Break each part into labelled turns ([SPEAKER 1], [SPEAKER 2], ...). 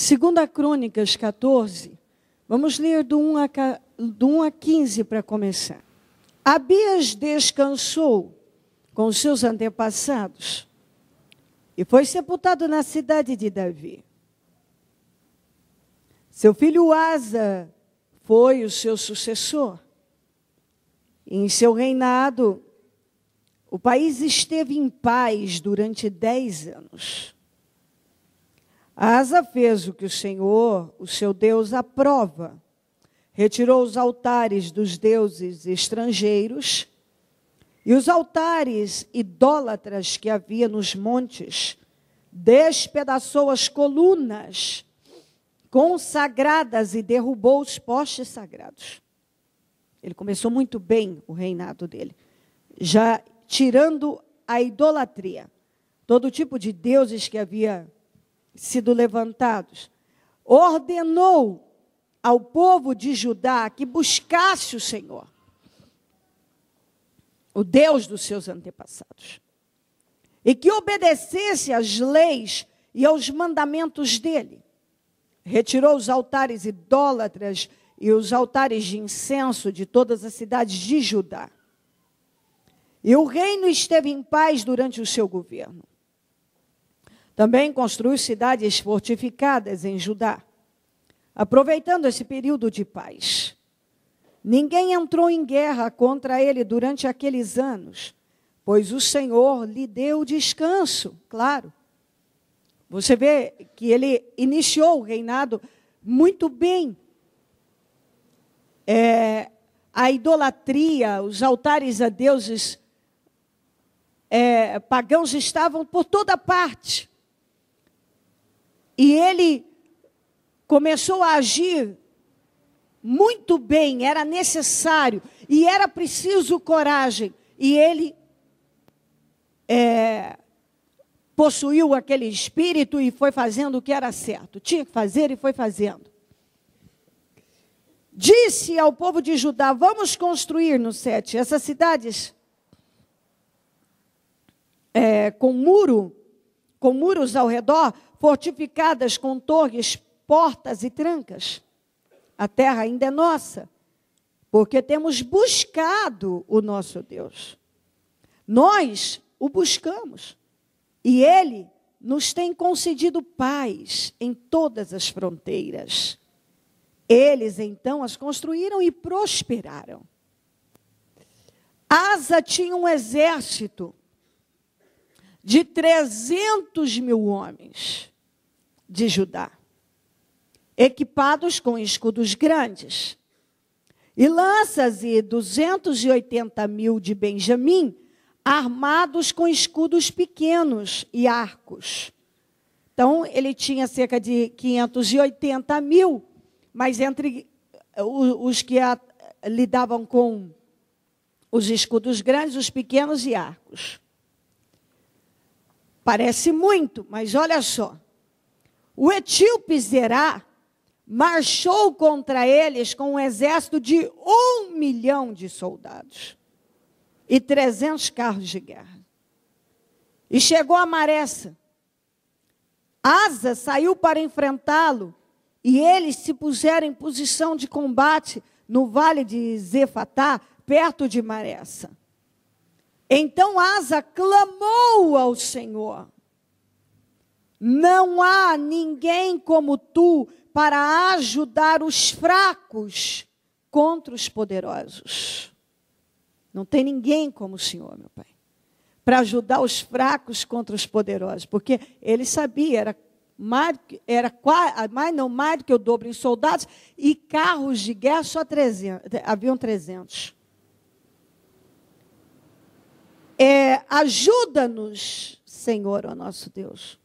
[SPEAKER 1] Segunda Crônicas 14, vamos ler do 1 a 15 para começar. Abias descansou com os seus antepassados e foi sepultado na cidade de Davi. Seu filho Asa foi o seu sucessor. Em seu reinado, o país esteve em paz durante 10 anos. Asa fez o que o Senhor, o seu Deus, aprova. Retirou os altares dos deuses estrangeiros e os altares idólatras que havia nos montes. Despedaçou as colunas consagradas e derrubou os postes sagrados. Ele começou muito bem o reinado dele, já tirando a idolatria, todo tipo de deuses que havia sido levantados. Ordenou ao povo de Judá que buscasse o Senhor, o Deus dos seus antepassados, e que obedecesse às leis e aos mandamentos dele. Retirou os altares idólatras e os altares de incenso de todas as cidades de Judá. E o reino esteve em paz durante o seu governo. Também construiu cidades fortificadas em Judá, aproveitando esse período de paz. Ninguém entrou em guerra contra ele durante aqueles anos, pois o Senhor lhe deu descanso, claro. Você vê que ele iniciou o reinado muito bem. A idolatria, os altares a deuses pagãos estavam por toda parte. E ele começou a agir muito bem, era necessário, e era preciso coragem. E ele possuiu aquele espírito e foi fazendo o que era certo. Tinha que fazer e foi fazendo. Disse ao povo de Judá, vamos construir no 7, essas cidades com muros ao redor, fortificadas com torres, portas e trancas. A terra ainda é nossa, porque temos buscado o nosso Deus. Nós o buscamos, e Ele nos tem concedido paz em todas as fronteiras. Eles, então, as construíram e prosperaram. Asa tinha um exército de 300.000 homens de Judá, equipados com escudos grandes, e lanças, e 280.000 de Benjamim, armados com escudos pequenos e arcos. Então, ele tinha cerca de 580.000, mas entre os que lidavam com os escudos grandes, os pequenos e arcos. Parece muito, mas olha só. O etíope Zerá marchou contra eles com um exército de 1 milhão de soldados e 300 carros de guerra. E chegou a Maressa. Asa saiu para enfrentá-lo, e eles se puseram em posição de combate no vale de Zefatá, perto de Maressa. Então Asa clamou ao Senhor: não há ninguém como tu para ajudar os fracos contra os poderosos. Não tem ninguém como o Senhor, meu Pai, para ajudar os fracos contra os poderosos, porque ele sabia, mais do que o dobro em soldados, e carros de guerra só 300, haviam 300. Ajuda-nos, Senhor, ó nosso Deus,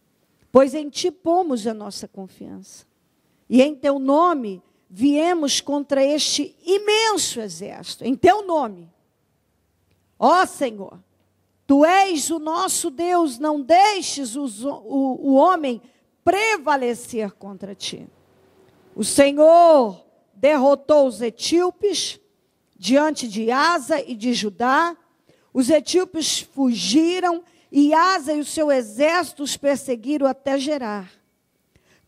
[SPEAKER 1] pois em Ti pomos a nossa confiança, e em Teu nome viemos contra este imenso exército, em Teu nome. Ó Senhor, Tu és o nosso Deus, não deixes o homem prevalecer contra Ti. O Senhor derrotou os etíopes diante de Asa e de Judá. Os etíopes fugiram e Asa e o seu exército os perseguiram até Gerar.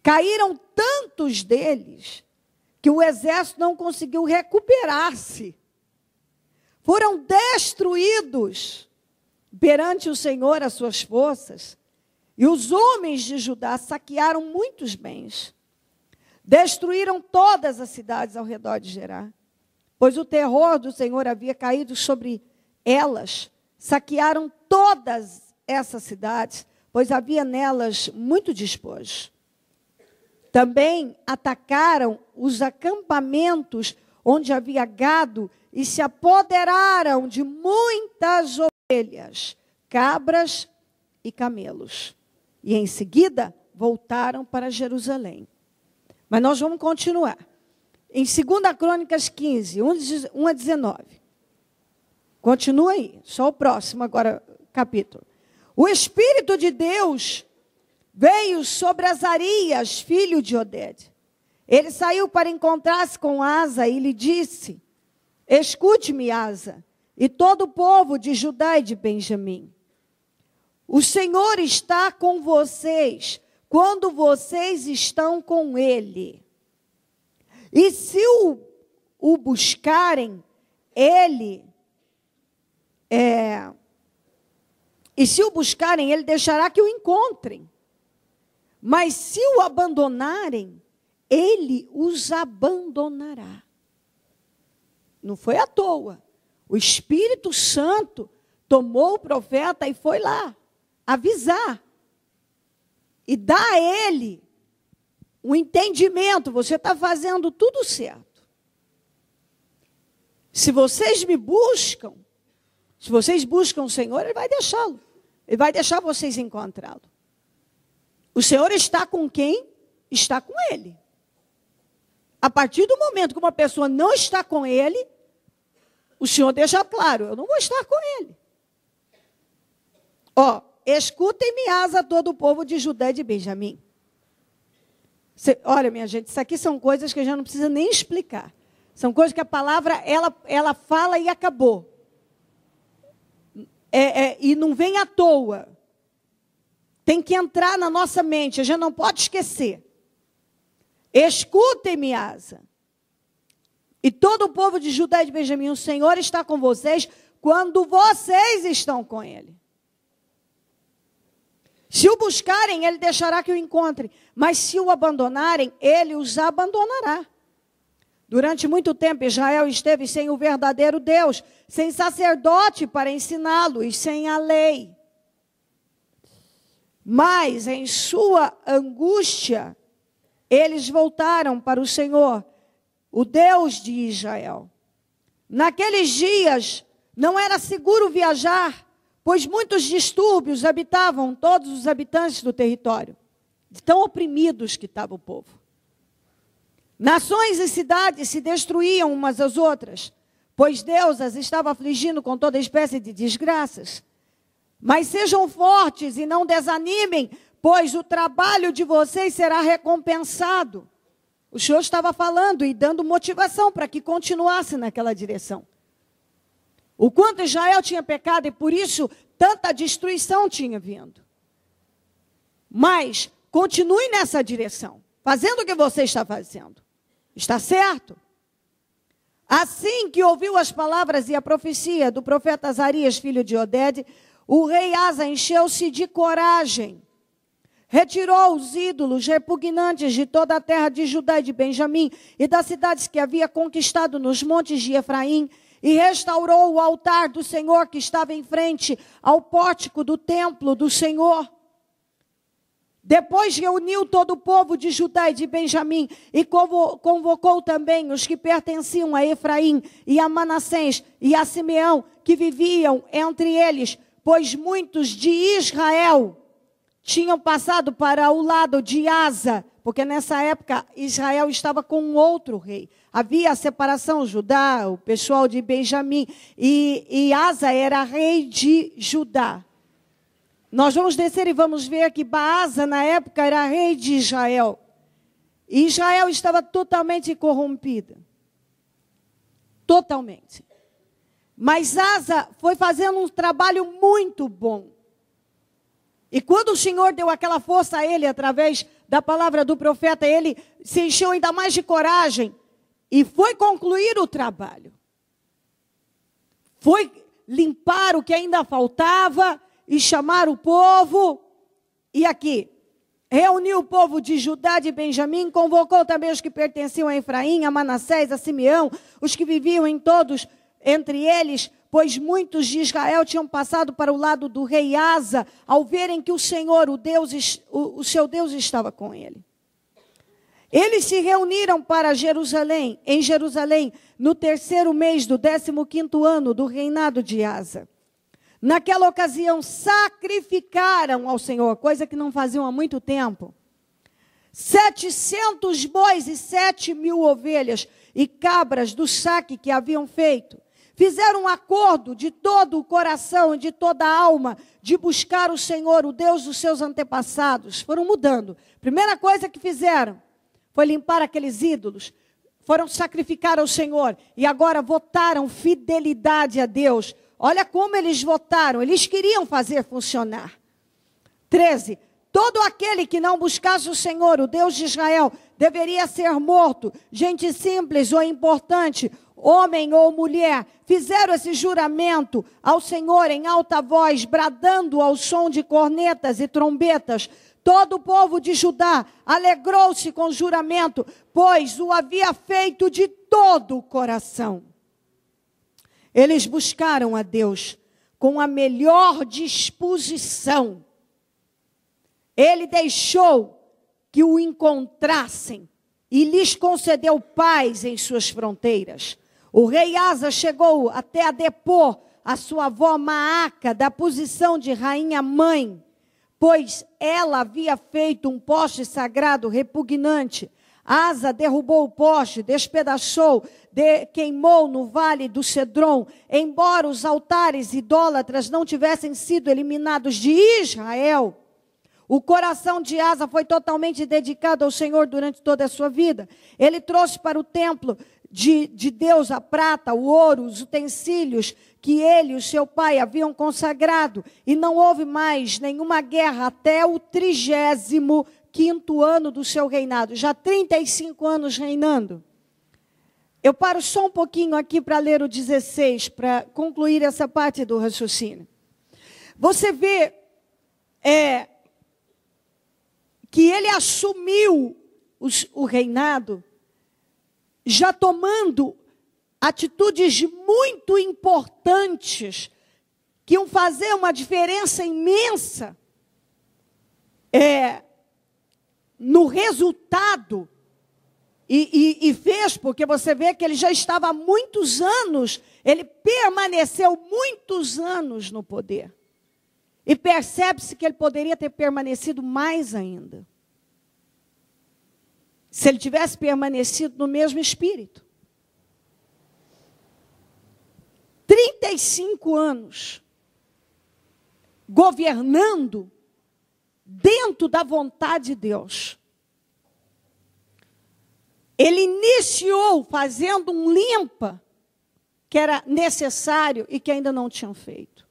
[SPEAKER 1] Caíram tantos deles que o exército não conseguiu recuperar-se. Foram destruídos perante o Senhor as suas forças. E os homens de Judá saquearam muitos bens. Destruíram todas as cidades ao redor de Gerá, pois o terror do Senhor havia caído sobre elas. Saquearam todas essas cidades, pois havia nelas muito despojo. Também atacaram os acampamentos onde havia gado e se apoderaram de muitas ovelhas, cabras e camelos. E em seguida voltaram para Jerusalém. Mas nós vamos continuar. Em 2 Crônicas 15, 1 a 19. Continua aí, só o próximo agora capítulo. O Espírito de Deus veio sobre Azarias, filho de Oded. Ele saiu para encontrar-se com Asa e lhe disse: escute-me, Asa, e todo o povo de Judá e de Benjamim. O Senhor está com vocês quando vocês estão com Ele. E se o buscarem, Ele deixará que o encontrem. Mas se o abandonarem, Ele os abandonará. Não foi à toa. O Espírito Santo tomou o profeta e foi lá avisar. E dar a ele o entendimento. Você está fazendo tudo certo. Se vocês me buscam, se vocês buscam o Senhor, Ele vai deixá-lo. Ele vai deixar vocês encontrá-lo. O Senhor está com quem está com Ele. A partir do momento que uma pessoa não está com Ele, o Senhor deixa claro: eu não vou estar com Ele. Escutem-me, Asa, todo o povo de Judá e de Benjamim. Olha, minha gente, isso aqui são coisas que a gente não precisa nem explicar. São coisas que a palavra, ela fala e acabou. E não vem à toa. Tem que entrar na nossa mente, a gente não pode esquecer. Escutem-me, Asa, e todo o povo de Judá e de Benjamim, o Senhor está com vocês quando vocês estão com Ele. Se o buscarem, Ele deixará que o encontrem. Mas se o abandonarem, Ele os abandonará. Durante muito tempo, Israel esteve sem o verdadeiro Deus, sem sacerdote para ensiná-lo e sem a lei. Mas, em sua angústia, eles voltaram para o Senhor, o Deus de Israel. Naqueles dias, não era seguro viajar, pois muitos distúrbios habitavam todos os habitantes do território, de tão oprimidos que estava o povo. Nações e cidades se destruíam umas às outras, pois Deus as estava afligindo com toda espécie de desgraças. Mas sejam fortes e não desanimem, pois o trabalho de vocês será recompensado. O Senhor estava falando e dando motivação para que continuasse naquela direção. O quanto Israel tinha pecado e por isso tanta destruição tinha vindo. Mas continue nessa direção, fazendo o que você está fazendo. Está certo? Assim que ouviu as palavras e a profecia do profeta Azarias, filho de Oded, o rei Asa encheu-se de coragem. Retirou os ídolos repugnantes de toda a terra de Judá e de Benjamim e das cidades que havia conquistado nos montes de Efraim, e restaurou o altar do Senhor que estava em frente ao pórtico do templo do Senhor. Depois reuniu todo o povo de Judá e de Benjamim e convocou também os que pertenciam a Efraim e a Manassés e a Simeão, que viviam entre eles, pois muitos de Israel tinham passado para o lado de Asa, porque nessa época Israel estava com um outro rei. Havia a separação, Judá, o pessoal de Benjamim, e Asa era rei de Judá. Nós vamos descer e vamos ver que Baasa, na época, era rei de Israel. E Israel estava totalmente corrompida. Totalmente. Mas Asa foi fazendo um trabalho muito bom. E quando o Senhor deu aquela força a ele, através da palavra do profeta, ele se encheu ainda mais de coragem e foi concluir o trabalho. Foi limpar o que ainda faltava e chamar o povo. E aqui, reuniu o povo de Judá, de Benjamim, convocou também os que pertenciam a Efraim, a Manassés, a Simeão, os que viviam em todos entre eles, pois muitos de Israel tinham passado para o lado do rei Asa, ao verem que o Senhor, o seu Deus, estava com ele. Eles se reuniram para Jerusalém, em Jerusalém, no 3º mês do 15º ano do reinado de Asa. Naquela ocasião, sacrificaram ao Senhor, coisa que não faziam há muito tempo, 700 bois e 7.000 ovelhas e cabras do saque que haviam feito. Fizeram um acordo de todo o coração e de toda a alma de buscar o Senhor, o Deus dos seus antepassados. Foram mudando. Primeira coisa que fizeram foi limpar aqueles ídolos. Foram sacrificar ao Senhor. E agora votaram fidelidade a Deus. Olha como eles votaram. Eles queriam fazer funcionar. 13. Todo aquele que não buscasse o Senhor, o Deus de Israel, deveria ser morto. Gente simples ou importante, homem ou mulher, fizeram esse juramento ao Senhor em alta voz, bradando ao som de cornetas e trombetas. Todo o povo de Judá alegrou-se com o juramento, pois o havia feito de todo o coração. Eles buscaram a Deus com a melhor disposição. Ele deixou que o encontrassem e lhes concedeu paz em suas fronteiras. O rei Asa chegou até a depor a sua avó Maaca da posição de rainha-mãe, pois ela havia feito um poste sagrado repugnante. Asa derrubou o poste, despedaçou, queimou no vale do Cedron. Embora os altares idólatras não tivessem sido eliminados de Israel, o coração de Asa foi totalmente dedicado ao Senhor durante toda a sua vida. Ele trouxe para o templo de Deus a prata, o ouro, os utensílios que ele e o seu pai haviam consagrado. E não houve mais nenhuma guerra até o 35º ano do seu reinado. Já 35 anos reinando. Eu paro só um pouquinho aqui para ler o 16, para concluir essa parte do raciocínio. Você vê que ele assumiu o reinado, já tomando atitudes muito importantes, que iam fazer uma diferença imensa no resultado, e fez, porque você vê que ele já estava há muitos anos, ele permaneceu muitos anos no poder. E percebe-se que ele poderia ter permanecido mais ainda. Se ele tivesse permanecido no mesmo espírito. 35 anos governando dentro da vontade de Deus. Ele iniciou fazendo um limpa que era necessário e que ainda não tinham feito.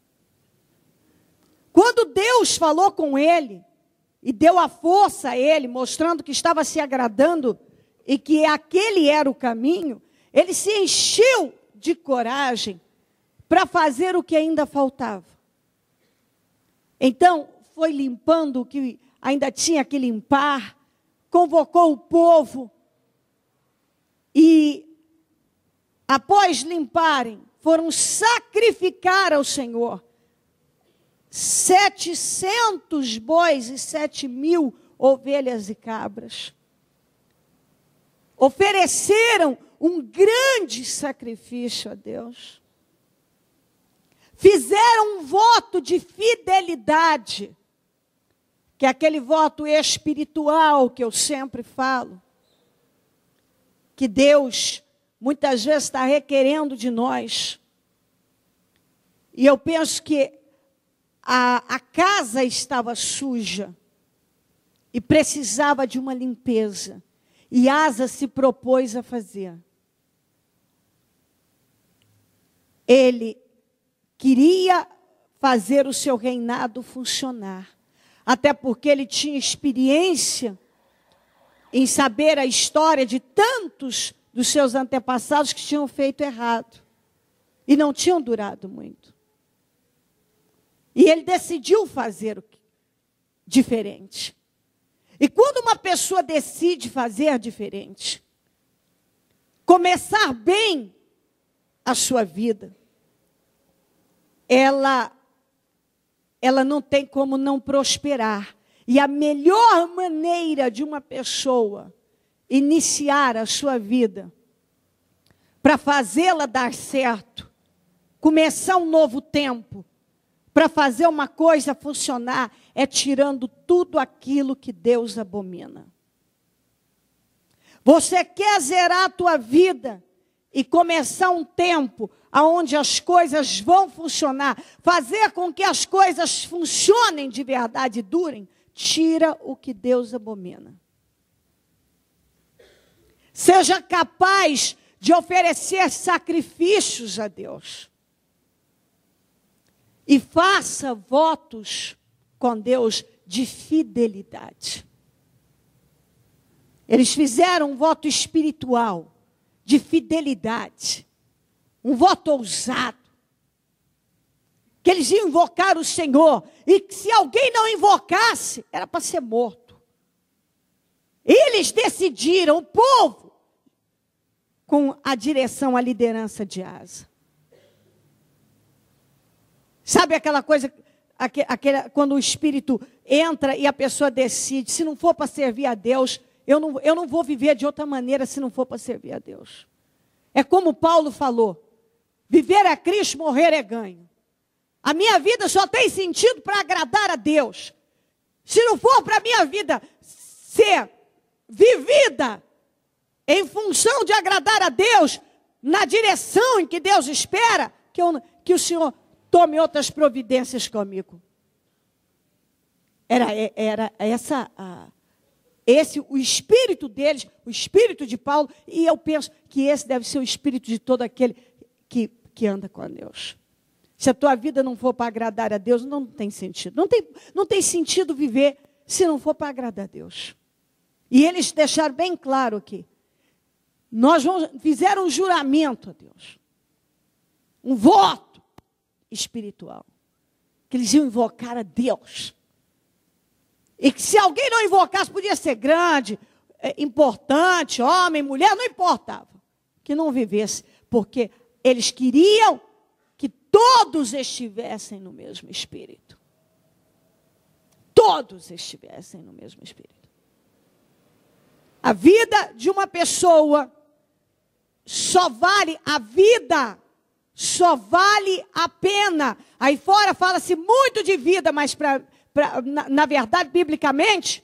[SPEAKER 1] Quando Deus falou com ele e deu a força a ele, mostrando que estava se agradando e que aquele era o caminho, ele se encheu de coragem para fazer o que ainda faltava. Então, foi limpando o que ainda tinha que limpar, convocou o povo e, após limparem, foram sacrificar ao Senhor 700 bois e 7.000 ovelhas e cabras. Ofereceram um grande sacrifício a Deus. Fizeram um voto de fidelidade, que é aquele voto espiritual que eu sempre falo, que Deus muitas vezes está requerendo de nós. E eu penso que a casa estava suja e precisava de uma limpeza. E Asa se propôs a fazer. Ele queria fazer o seu reinado funcionar. até porque ele tinha experiência em saber a história de tantos dos seus antepassados que tinham feito errado e não tinham durado muito. E ele decidiu fazer diferente. E quando uma pessoa decide fazer diferente, começar bem a sua vida, ela não tem como não prosperar. E a melhor maneira de uma pessoa iniciar a sua vida, para fazê-la dar certo, começar um novo tempo, para fazer uma coisa funcionar, é tirando tudo aquilo que Deus abomina. Você quer zerar a tua vida e começar um tempo onde as coisas vão funcionar, fazer com que as coisas funcionem de verdade e durem, tira o que Deus abomina. Seja capaz de oferecer sacrifícios a Deus. E faça votos com Deus de fidelidade. Eles fizeram um voto espiritual de fidelidade. Um voto ousado. Que eles iam invocar o Senhor. E que se alguém não invocasse, era para ser morto. Eles decidiram, o povo, com a direção, a liderança de Asa. Sabe aquela coisa, quando o Espírito entra e a pessoa decide, se não for para servir a Deus, eu não vou viver de outra maneira se não for para servir a Deus. É como Paulo falou, viver é Cristo, morrer é ganho. A minha vida só tem sentido para agradar a Deus. Se não for para a minha vida ser vivida em função de agradar a Deus, na direção em que Deus espera, que o Senhor tome outras providências comigo. Era esse o espírito deles, o espírito de Paulo, e eu penso que esse deve ser o espírito de todo aquele que anda com Deus. Se a tua vida não for para agradar a Deus, não tem sentido. Não tem sentido viver se não for para agradar a Deus. E eles deixaram bem claro aqui. Fizeram um juramento a Deus. Um voto espiritual. Que eles iam invocar a Deus. E que se alguém não invocasse, podia ser grande, importante, homem, mulher, não importava. Que não vivesse, porque eles queriam que todos estivessem no mesmo espírito. Todos estivessem no mesmo espírito. A vida de uma pessoa só vale a pena. Aí fora fala-se muito de vida, mas na verdade, biblicamente,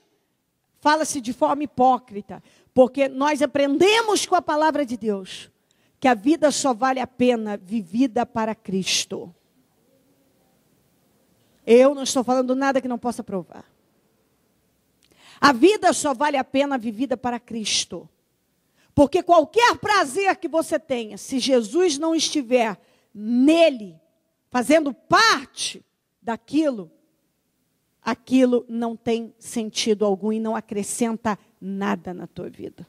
[SPEAKER 1] fala-se de forma hipócrita. Porque nós aprendemos com a palavra de Deus que a vida só vale a pena vivida para Cristo. Eu não estou falando nada que não possa provar. A vida só vale a pena vivida para Cristo. Porque qualquer prazer que você tenha, se Jesus não estiver nele, fazendo parte daquilo, aquilo não tem sentido algum e não acrescenta nada na tua vida.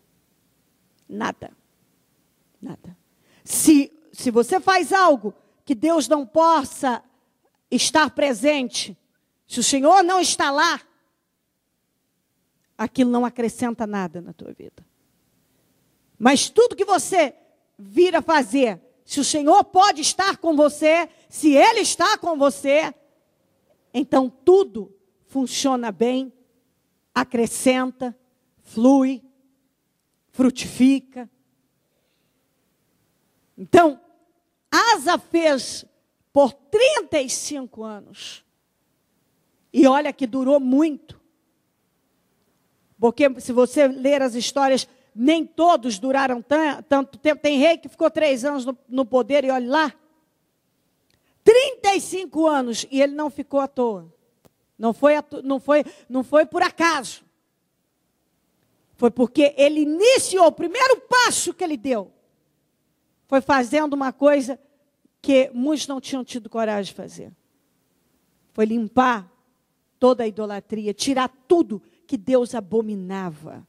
[SPEAKER 1] Nada. Nada. Se você faz algo que Deus não possa estar presente, se o Senhor não está lá, aquilo não acrescenta nada na tua vida. Mas tudo que você vir a fazer, se o Senhor pode estar com você, se Ele está com você, então tudo funciona bem, acrescenta, flui, frutifica. Então, Asa fez por 35 anos. E olha que durou muito. Porque se você ler as histórias, nem todos duraram tanto tempo. Tem rei que ficou 3 anos no poder e olha lá. 35 anos e ele não ficou à toa. Não foi por acaso. Foi porque ele iniciou, o primeiro passo que ele deu foi fazendo uma coisa que muitos não tinham tido coragem de fazer. Foi limpar toda a idolatria, tirar tudo que Deus abominava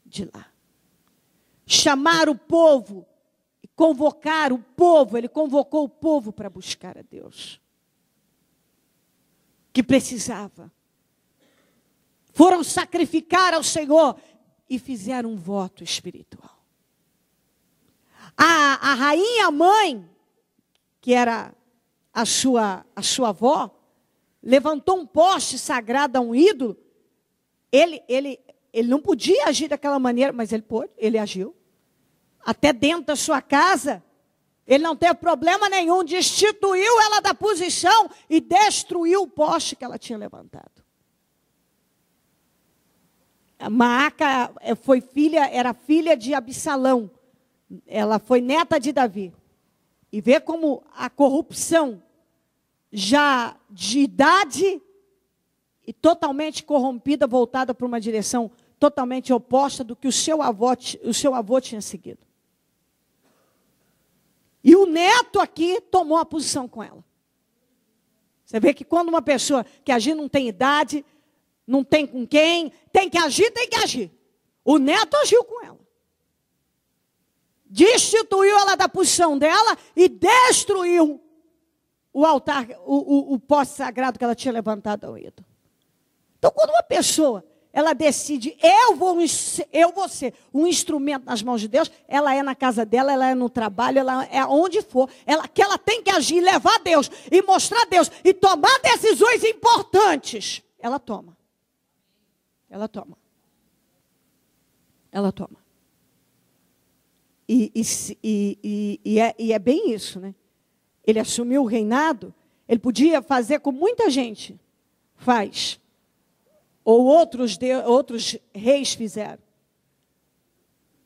[SPEAKER 1] de lá. Chamar o povo, convocar o povo, ele convocou o povo para buscar a Deus. Que precisava. Foram sacrificar ao Senhor e fizeram um voto espiritual. A rainha mãe, que era a sua avó, levantou um poste sagrado a um ídolo. Ele não podia agir daquela maneira, mas ele agiu. Até dentro da sua casa, ele não teve problema nenhum, destituiu ela da posição e destruiu o poste que ela tinha levantado. A Maaca era filha de Absalão. Ela foi neta de Davi. E vê como a corrupção, já de idade e totalmente corrompida, voltada para uma direção totalmente oposta do que o seu avô tinha seguido. E o neto aqui tomou a posição com ela. Você vê que quando uma pessoa que agir não tem idade, não tem com quem, tem que agir, tem que agir. O neto agiu com ela. Destituiu ela da posição dela e destruiu o altar, o poste sagrado que ela tinha levantado ao ídolo. Então, quando uma pessoa, ela decide, eu vou ser um instrumento nas mãos de Deus, ela é na casa dela, ela é no trabalho, ela é onde for, que ela tem que agir, levar a Deus, e mostrar a Deus, e tomar decisões importantes. Ela toma. Ela toma. Ela toma. E é bem isso, né? Ele assumiu o reinado, ele podia fazer como muita gente faz, ou outros reis fizeram.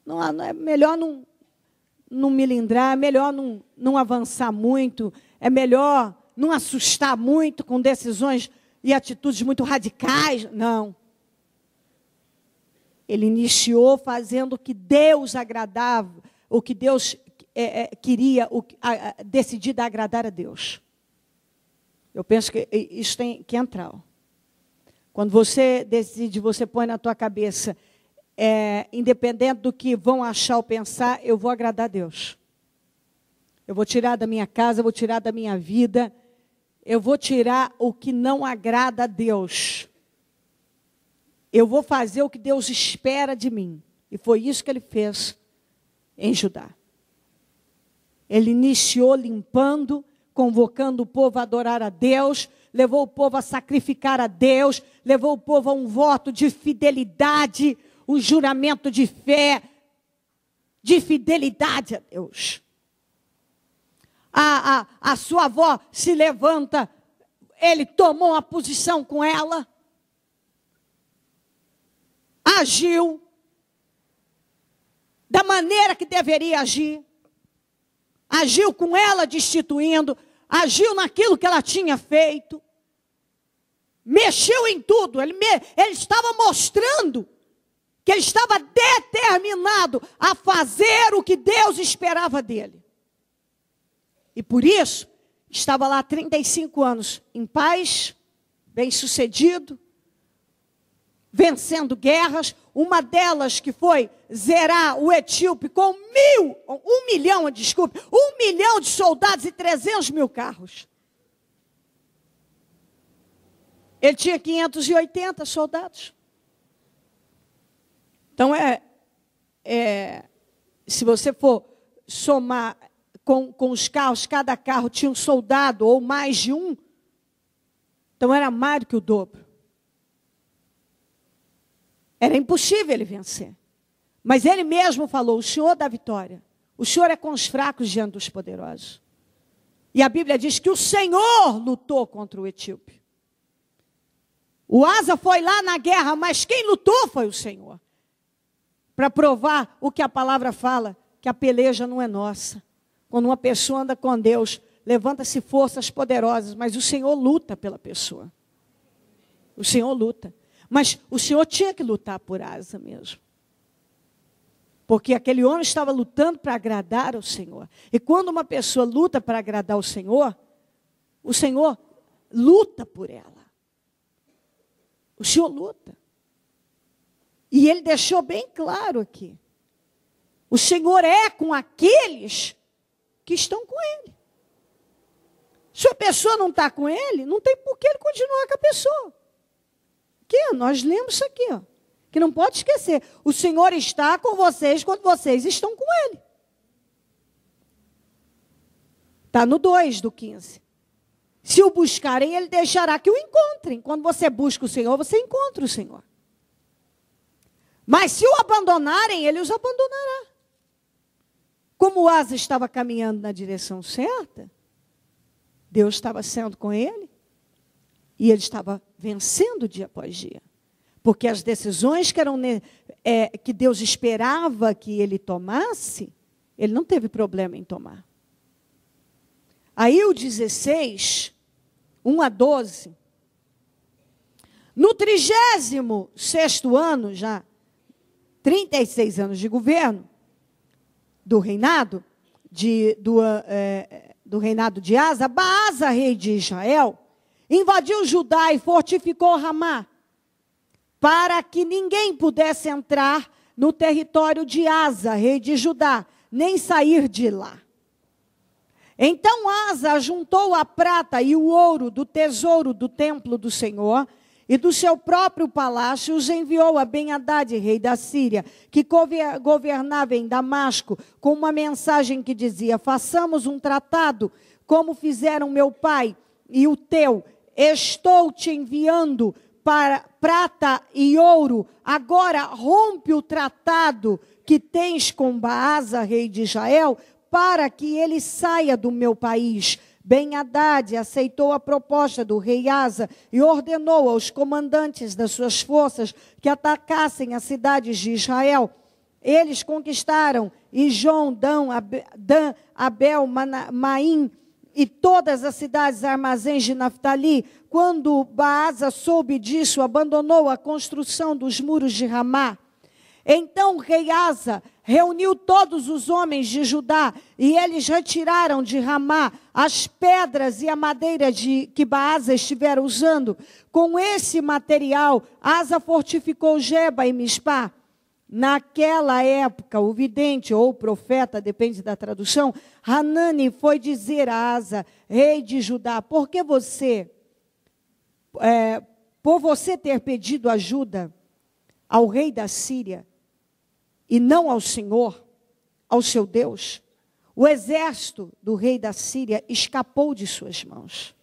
[SPEAKER 1] Não é melhor não melindrar, é melhor não avançar muito, é melhor não assustar muito com decisões e atitudes muito radicais. Não. Ele iniciou fazendo o que Deus agradava, o que Deus queria, decidido agradar a Deus. Eu penso que isso tem que entrar. Quando você decide, você põe na tua cabeça, independente do que vão achar ou pensar, eu vou agradar a Deus. Eu vou tirar da minha casa, eu vou tirar da minha vida, eu vou tirar o que não agrada a Deus. Eu vou fazer o que Deus espera de mim. E foi isso que ele fez em Judá. Ele iniciou limpando, convocando o povo a adorar a Deus, levou o povo a sacrificar a Deus, levou o povo a um voto de fidelidade, um juramento de fé, de fidelidade a Deus. A sua avó se levanta, ele tomou uma posição com ela, agiu da maneira que deveria agir, agiu com ela destituindo, agiu naquilo que ela tinha feito, mexeu em tudo, ele estava mostrando que ele estava determinado a fazer o que Deus esperava dele. E por isso, estava lá 35 anos em paz, bem-sucedido, vencendo guerras, uma delas que foi zerar o etíope com 1 milhão de soldados e 300 mil carros. Ele tinha 580 soldados. Então, se você for somar com os carros, cada carro tinha um soldado ou mais de um, então era mais do que o dobro. Era impossível ele vencer. Mas ele mesmo falou, o Senhor dá vitória. O Senhor é com os fracos diante dos poderosos. E a Bíblia diz que o Senhor lutou contra o etíope. O Asa foi lá na guerra, mas quem lutou foi o Senhor. Para provar o que a palavra fala, que a peleja não é nossa. Quando uma pessoa anda com Deus, levanta-se forças poderosas, mas o Senhor luta pela pessoa. O Senhor luta. Mas o Senhor tinha que lutar por Asa mesmo. Porque aquele homem estava lutando para agradar ao Senhor. E quando uma pessoa luta para agradar ao Senhor, o Senhor luta por ela. O Senhor luta. E ele deixou bem claro aqui. O Senhor é com aqueles que estão com ele. Se a pessoa não está com ele, não tem por que ele continuar com a pessoa. Aqui, nós lemos isso aqui, ó, que não pode esquecer. O Senhor está com vocês quando vocês estão com ele. Está no 2 do 15. Se o buscarem, ele deixará que o encontrem. Quando você busca o Senhor, você encontra o Senhor. Mas se o abandonarem, ele os abandonará. Como o Asa estava caminhando na direção certa, Deus estava sendo com ele, e ele estava vencendo dia após dia. Porque as decisões que Deus esperava que ele tomasse, ele não teve problema em tomar. Aí o 16, 1 a 12. No 36º ano, já 36 anos de governo, do reinado de Asa, Baasa, rei de Israel, invadiu Judá e fortificou Ramá, para que ninguém pudesse entrar no território de Asa, rei de Judá, nem sair de lá. Então Asa juntou a prata e o ouro do tesouro do templo do Senhor e do seu próprio palácio, os enviou a Ben-Hadad, rei da Síria, que governava em Damasco, com uma mensagem que dizia: façamos um tratado, como fizeram meu pai e o teu. Estou te enviando para prata e ouro. Agora rompe o tratado que tens com Baasa, rei de Israel, para que ele saia do meu país. Ben-Hadad aceitou a proposta do rei Asa e ordenou aos comandantes das suas forças que atacassem as cidades de Israel. Eles conquistaram Ijon, Dan, Abel, Maim e todas as cidades armazéns de Naftali. Quando Baasa soube disso, abandonou a construção dos muros de Ramá. Então o rei Asa reuniu todos os homens de Judá e eles retiraram de Ramá as pedras e a madeira que Baasa estivera usando. Com esse material, Asa fortificou Geba e Mispá. Naquela época, o vidente ou o profeta, depende da tradução, Hanani foi dizer a Asa, rei de Judá: por você ter pedido ajuda ao rei da Síria, e não ao Senhor, ao seu Deus, o exército do rei da Síria escapou de suas mãos.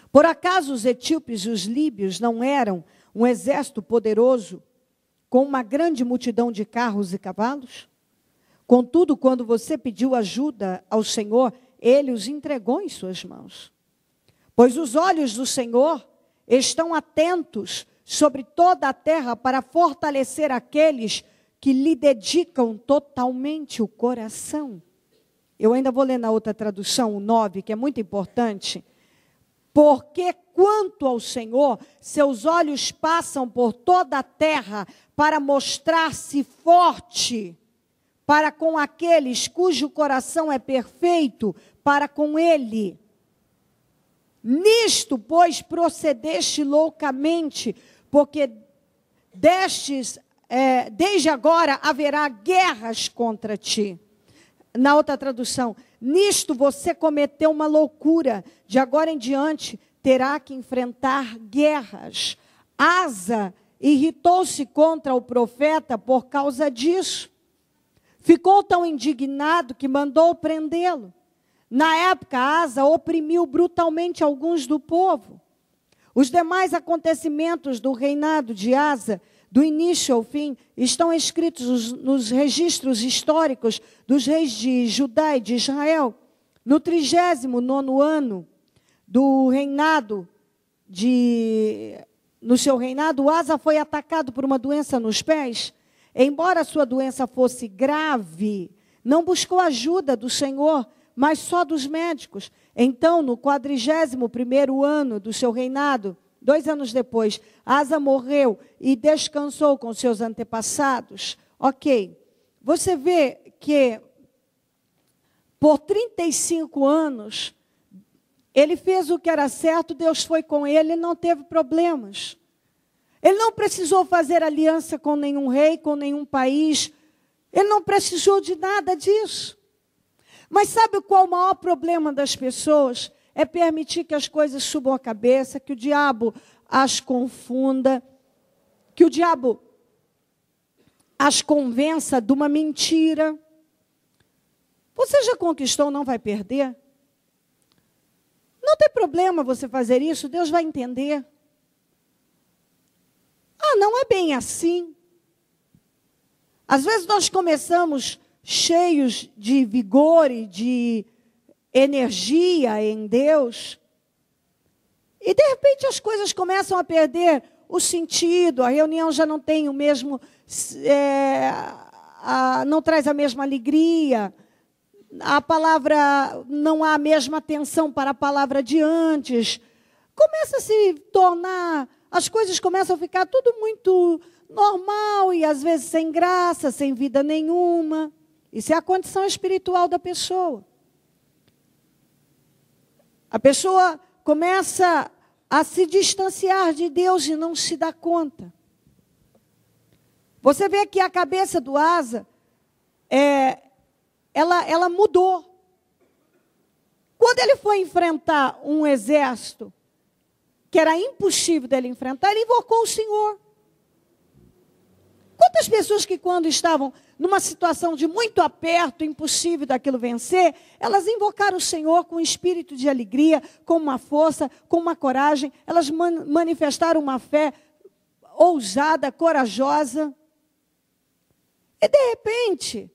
[SPEAKER 1] Por acaso os etíopes e os líbios não eram um exército poderoso, com uma grande multidão de carros e cavalos? Contudo, quando você pediu ajuda ao Senhor, ele os entregou em suas mãos. Pois os olhos do Senhor estão atentos sobre toda a terra para fortalecer aqueles que lhe dedicam totalmente o coração. Eu ainda vou ler na outra tradução, o 9, que é muito importante. Porque quanto ao Senhor, seus olhos passam por toda a terra para mostrar-se forte para com aqueles cujo coração é perfeito para com ele. Nisto, pois, procedeste loucamente, porque desde agora haverá guerras contra ti. Na outra tradução, nisto você cometeu uma loucura, de agora em diante terá que enfrentar guerras. Asa irritou-se contra o profeta por causa disso. Ficou tão indignado que mandou prendê-lo. Na época, Asa oprimiu brutalmente alguns do povo. Os demais acontecimentos do reinado de Asa, do início ao fim, estão escritos nos registros históricos dos reis de Judá e de Israel. No 39º ano do reinado no seu reinado, Asa foi atacado por uma doença nos pés. Embora sua doença fosse grave, não buscou ajuda do Senhor, mas só dos médicos. Então, no 41º ano do seu reinado, 2 anos depois, Asa morreu e descansou com seus antepassados. Ok, você vê que por 35 anos, ele fez o que era certo, Deus foi com ele e não teve problemas. Ele não precisou fazer aliança com nenhum rei, com nenhum país. Ele não precisou de nada disso. Mas sabe qual o maior problema das pessoas? É permitir que as coisas subam a cabeça, que o diabo as confunda, que o diabo as convença de uma mentira. Você já conquistou, não vai perder? Não tem problema você fazer isso, Deus vai entender. Ah, não é bem assim. Às vezes nós começamos cheios de vigor e de energia em Deus, e de repente as coisas começam a perder o sentido, a reunião já não tem o mesmo, não traz a mesma alegria, a palavra, não há a mesma atenção para a palavra de antes, começa a se tornar, as coisas começam a ficar tudo muito normal e às vezes sem graça, sem vida nenhuma. Isso é a condição espiritual da pessoa. A pessoa começa a se distanciar de Deus e não se dá conta. Você vê que a cabeça do Asa, ela mudou. Quando ele foi enfrentar um exército que era impossível dele enfrentar, ele invocou o Senhor. Quantas pessoas que quando estavam numa situação de muito aperto, impossível daquilo vencer, elas invocaram o Senhor com um espírito de alegria, com uma força, com uma coragem, elas manifestaram uma fé ousada, corajosa. E de repente,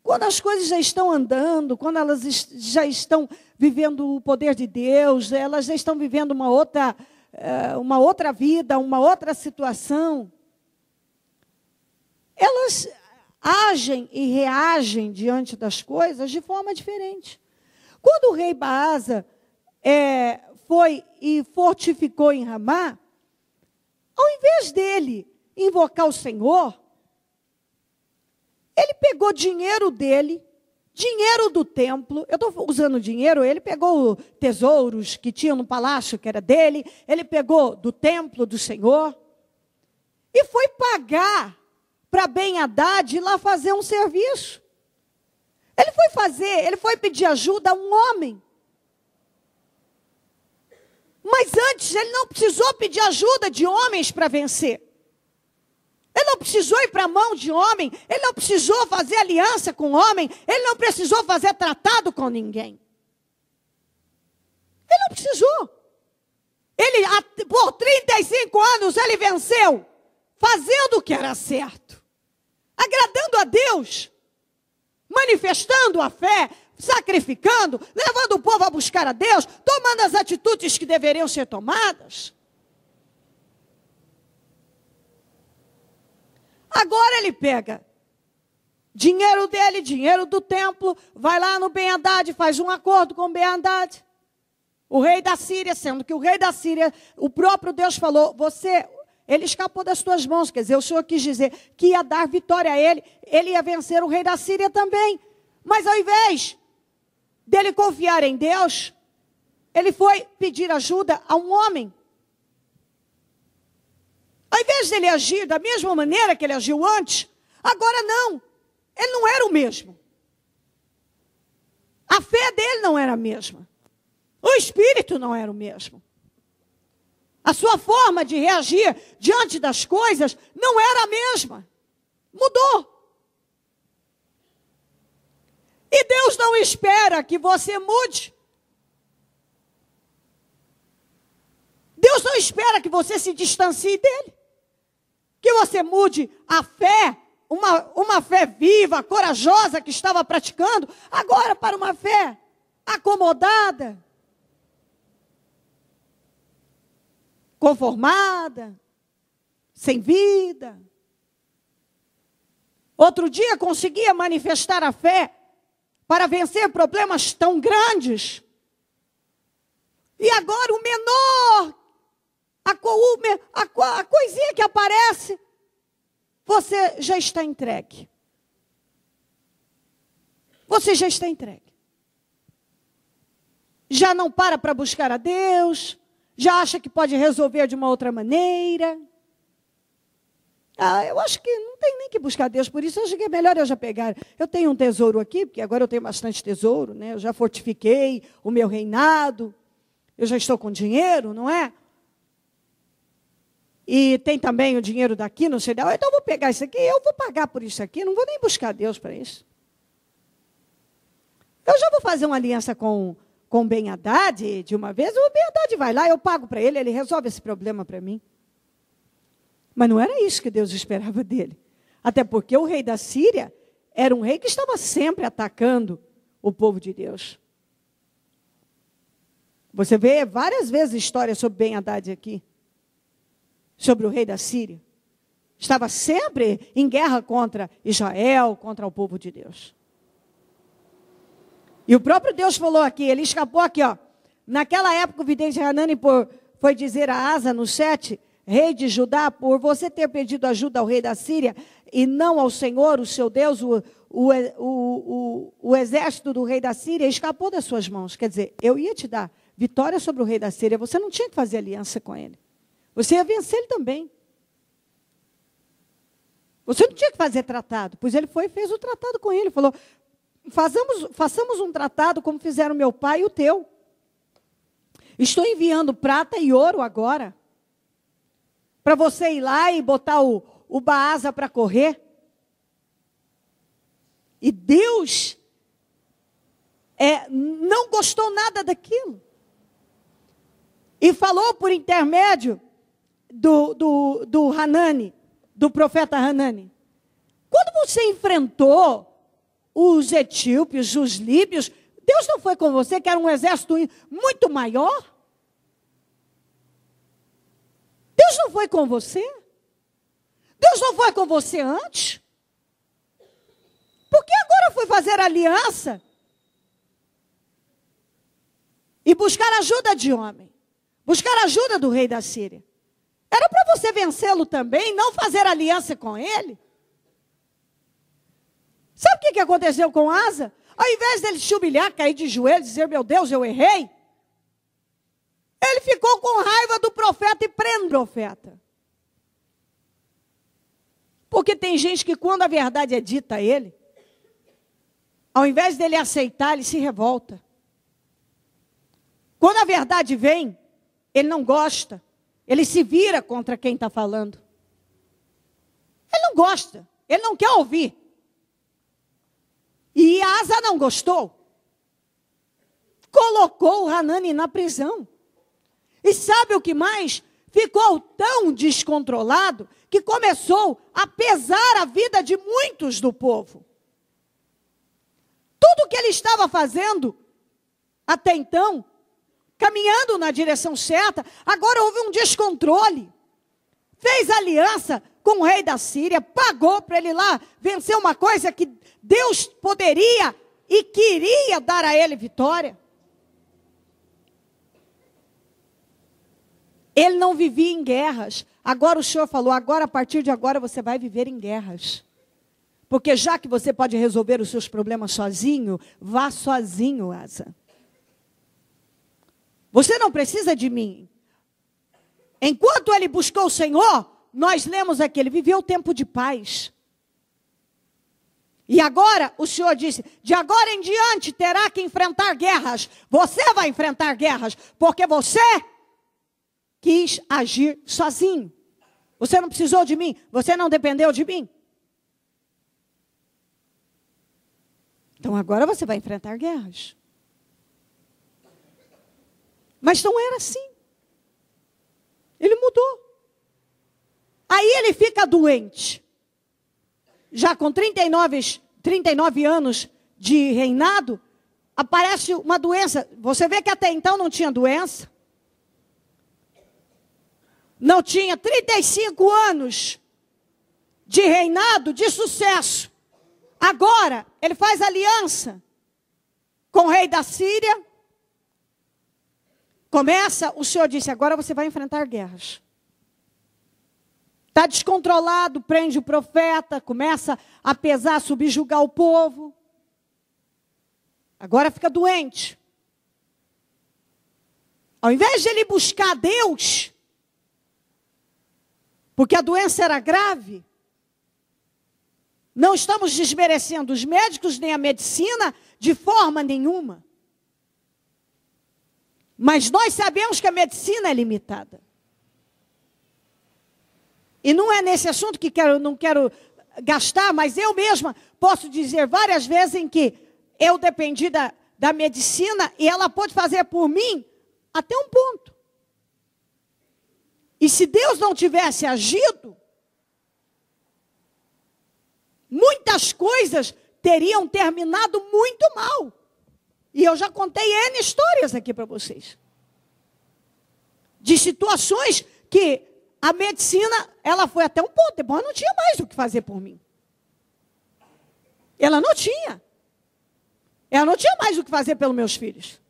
[SPEAKER 1] quando as coisas já estão andando, quando elas já estão vivendo o poder de Deus, elas já estão vivendo uma outra vida, uma outra situação, elas agem e reagem diante das coisas de forma diferente. Quando o rei Baasa foi e fortificou em Ramá, ao invés dele invocar o Senhor, ele pegou dinheiro dele, dinheiro do templo, eu estou usando dinheiro, ele pegou tesouros que tinha no palácio, que era dele, ele pegou do templo do Senhor, e foi pagar para Ben-Hadad ir lá fazer um serviço. Ele foi pedir ajuda a um homem. Mas antes ele não precisou pedir ajuda de homens para vencer. Ele não precisou ir para a mão de homem, ele não precisou fazer aliança com homem, ele não precisou fazer tratado com ninguém. Ele não precisou. Por 35 anos ele venceu, fazendo o que era certo, agradando a Deus, manifestando a fé, sacrificando, levando o povo a buscar a Deus, tomando as atitudes que deveriam ser tomadas. Agora ele pega dinheiro dele, dinheiro do templo, vai lá no Ben-Hadad, faz um acordo com Ben-Hadad, o rei da Síria, sendo que o rei da Síria, o próprio Deus falou, ele escapou das tuas mãos, quer dizer, o Senhor quis dizer que ia dar vitória a ele ia vencer o rei da Síria também. Mas ao invés dele confiar em Deus, ele foi pedir ajuda a um homem. Ao invés dele agir da mesma maneira que ele agiu antes, agora não, ele não era o mesmo. A fé dele não era a mesma. O espírito não era o mesmo. A sua forma de reagir diante das coisas não era a mesma. Mudou. E Deus não espera que você mude. Deus não espera que você se distancie dele. Que você mude a fé, uma fé viva, corajosa que estava praticando, agora para uma fé acomodada, conformada, sem vida. Outro dia conseguia manifestar a fé para vencer problemas tão grandes. E agora o menor, a coisinha que aparece, você já está entregue. Você já está entregue. Já não para buscar a Deus, já acha que pode resolver de uma outra maneira. Eu acho que não tem nem que buscar Deus, por isso eu acho que é melhor eu já pegar. Eu tenho um tesouro aqui, porque agora eu tenho bastante tesouro, né? Eu já fortifiquei o meu reinado, eu já estou com dinheiro, não é? E tem também o dinheiro daqui, não sei de onde. Então eu vou pegar isso aqui, eu vou pagar por isso aqui, não vou nem buscar Deus para isso. Eu já vou fazer uma aliança com Ben-Hadad de uma vez, o Ben-Hadad vai lá, eu pago para ele, ele resolve esse problema para mim. Mas não era isso que Deus esperava dele. Até porque o rei da Síria era um rei que estava sempre atacando o povo de Deus. Você vê várias vezes histórias sobre Ben-Hadad aqui. Sobre o rei da Síria. Estava sempre em guerra contra Israel, contra o povo de Deus. E o próprio Deus falou aqui, ele escapou aqui, ó. Naquela época o vidente Hanani foi dizer a Asa no 7, rei de Judá, por você ter pedido ajuda ao rei da Síria e não ao Senhor, o seu Deus, o exército do rei da Síria escapou das suas mãos. Quer dizer, eu ia te dar vitória sobre o rei da Síria, você não tinha que fazer aliança com ele. Você ia vencer ele também. Você não tinha que fazer tratado, pois ele foi e fez o tratado com ele. Falou, façamos um tratado como fizeram meu pai e o teu. Estou enviando prata e ouro agora. Para você ir lá e botar o Baasa para correr. E Deus não gostou nada daquilo. E falou por intermédio do Hanani, do profeta Hanani. Quando você enfrentou os etíopes, os líbios, Deus não foi com você, que era um exército muito maior? Deus não foi com você? Deus não foi com você antes? Por que agora foi fazer aliança? E buscar ajuda de homem? Buscar ajuda do rei da Síria? Era para você vencê-lo também, não fazer aliança com ele? Sabe o que aconteceu com Asa? Ao invés dele se humilhar, cair de joelhos, dizer, meu Deus, eu errei. Ele ficou com raiva do profeta e prendeu o profeta. Porque tem gente que quando a verdade é dita a ele, ao invés dele aceitar, ele se revolta. Quando a verdade vem, ele não gosta. Ele se vira contra quem está falando. Ele não gosta. Ele não quer ouvir. E Asa não gostou. Colocou o Hanani na prisão. E sabe o que mais? Ficou tão descontrolado que começou a pesar a vida de muitos do povo. Tudo que ele estava fazendo até então, caminhando na direção certa, agora houve um descontrole. Fez aliança com o rei da Síria, pagou para ele lá vencer uma coisa que Deus poderia e queria dar a ele vitória. Ele não vivia em guerras. Agora o Senhor falou, agora a partir de agora você vai viver em guerras. Porque já que você pode resolver os seus problemas sozinho, vá sozinho, Asa. Você não precisa de mim. Enquanto ele buscou o Senhor, nós lemos aqui, ele viveu o tempo de paz. E agora o Senhor disse, de agora em diante terá que enfrentar guerras. Você vai enfrentar guerras, porque você quis agir sozinho. Você não precisou de mim, você não dependeu de mim. Então agora você vai enfrentar guerras. Mas não era assim. Ele mudou. Aí ele fica doente. Já com 39 anos de reinado, aparece uma doença. Você vê que até então não tinha doença. Não tinha 35 anos de reinado, de sucesso. Agora, ele faz aliança com o rei da Síria. Começa, o Senhor disse, agora você vai enfrentar guerras. Está descontrolado, prende o profeta, começa a pesar, subjugar o povo. Agora fica doente. Ao invés de ele buscar Deus, porque a doença era grave, Não estamos desmerecendo os médicos nem a medicina de forma nenhuma. Mas nós sabemos que a medicina é limitada. E não é nesse assunto que não quero gastar, mas eu mesma posso dizer várias vezes em que eu dependi da medicina e ela pôde fazer por mim até um ponto. E se Deus não tivesse agido, muitas coisas teriam terminado muito mal. E eu já contei N histórias aqui para vocês. De situações que a medicina, ela foi até um ponto. Depois não tinha mais o que fazer por mim. Ela não tinha. Ela não tinha mais o que fazer pelos meus filhos.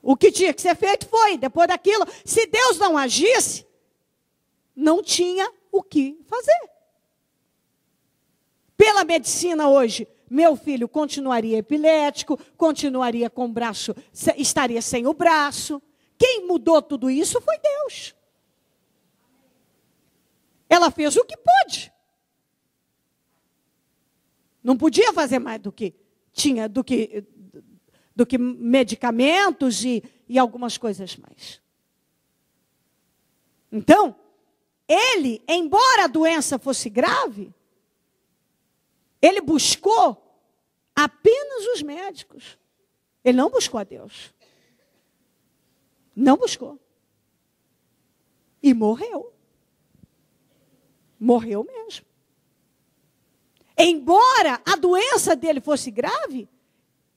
[SPEAKER 1] O que tinha que ser feito foi, depois daquilo, se Deus não agisse, não tinha o que fazer. Pela medicina hoje, meu filho continuaria epilético, continuaria com o braço, estaria sem o braço. Quem mudou tudo isso foi Deus. Ela fez o que pôde. Não podia fazer mais do que tinha, do que medicamentos e algumas coisas mais. Então, ele, embora a doença fosse grave, ele buscou apenas os médicos. Ele não buscou a Deus. Não buscou. E morreu. Morreu mesmo. Embora a doença dele fosse grave,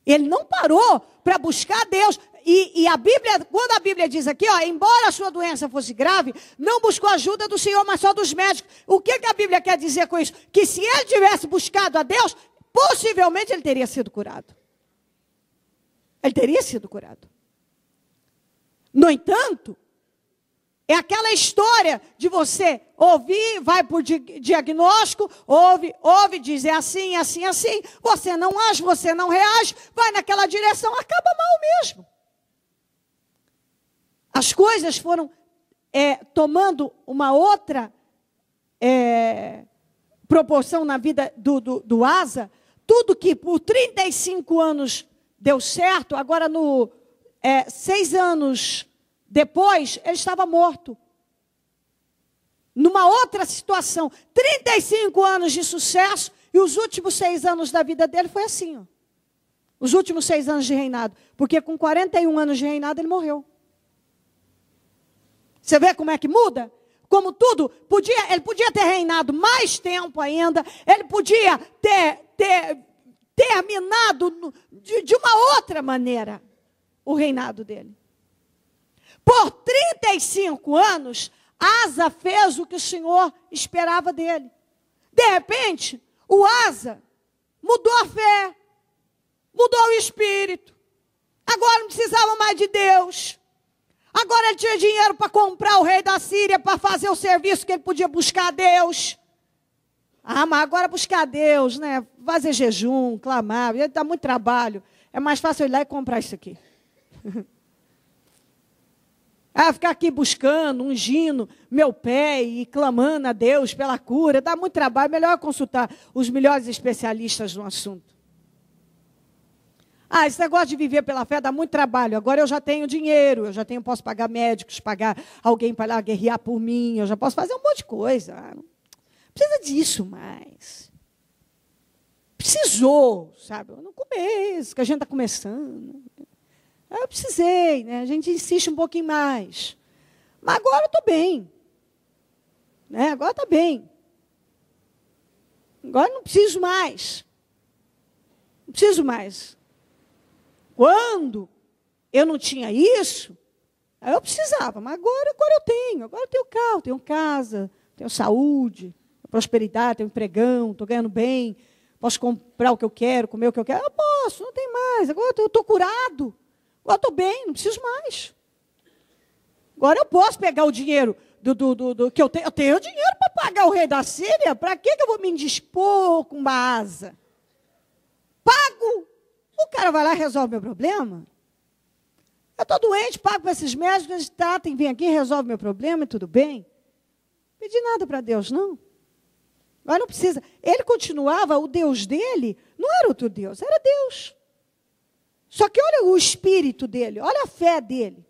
[SPEAKER 1] ele não parou para buscar a Deus. E a Bíblia, quando a Bíblia diz aqui, ó, embora a sua doença fosse grave, não buscou a ajuda do Senhor, mas só dos médicos. O que a Bíblia quer dizer com isso? Que se ele tivesse buscado a Deus, possivelmente ele teria sido curado. Ele teria sido curado. No entanto, é aquela história de você ouvir, vai por diagnóstico, ouve, diz, é assim, assim, assim. Você não age, você não reage, vai naquela direção, acaba mal mesmo. As coisas foram tomando uma outra proporção na vida do Asa. Tudo que por 35 anos deu certo, agora 6 anos depois, ele estava morto. Numa outra situação, 35 anos de sucesso, e os últimos 6 anos da vida dele foi assim, ó. Os últimos 6 anos de reinado. Porque com 41 anos de reinado, ele morreu. Você vê como é que muda? Como tudo, ele podia ter reinado mais tempo ainda, ele podia ter terminado de uma outra maneira o reinado dele. Por 35 anos, Asa fez o que o Senhor esperava dele. De repente, o Asa mudou a fé, mudou o espírito. Agora não precisava mais de Deus. Agora ele tinha dinheiro para comprar o rei da Síria, para fazer o serviço que ele podia buscar a Deus. Ah, mas agora buscar a Deus, né? Fazer jejum, clamar, dá muito trabalho. É mais fácil eu ir lá e comprar isso aqui. Ficar aqui buscando, ungindo meu pé e clamando a Deus pela cura, dá muito trabalho, melhor consultar os melhores especialistas no assunto. Esse negócio de viver pela fé dá muito trabalho, agora eu já tenho dinheiro, posso pagar médicos, pagar alguém para lá guerrear por mim, eu já posso fazer um monte de coisa. Não precisa disso mais. Precisou, sabe? No começo, que a gente está começando. Eu precisei, né? A gente insiste um pouquinho mais. Mas agora eu estou bem. Né? Agora está bem. Agora não preciso mais. Não preciso mais. Quando eu não tinha isso, eu precisava. Mas agora eu tenho. Agora eu tenho carro, tenho casa, tenho saúde, prosperidade, tenho empregão, estou ganhando bem. Posso comprar o que eu quero, comer o que eu quero. Eu posso, não tem mais. Agora eu estou curado. Agora estou bem, não preciso mais. Agora eu posso pegar o dinheiro do que eu tenho. Eu tenho dinheiro para pagar o rei da Síria. Para que eu vou me indispor com uma asa? Pago. O cara vai lá e resolve meu problema. Eu estou doente, pago para esses médicos, eles tratam, vem aqui, resolve meu problema e tudo bem. Não pedi nada para Deus, não. Agora não precisa. Ele continuava, o Deus dele não era outro Deus, era Deus. Só que olha o espírito dele, olha a fé dele.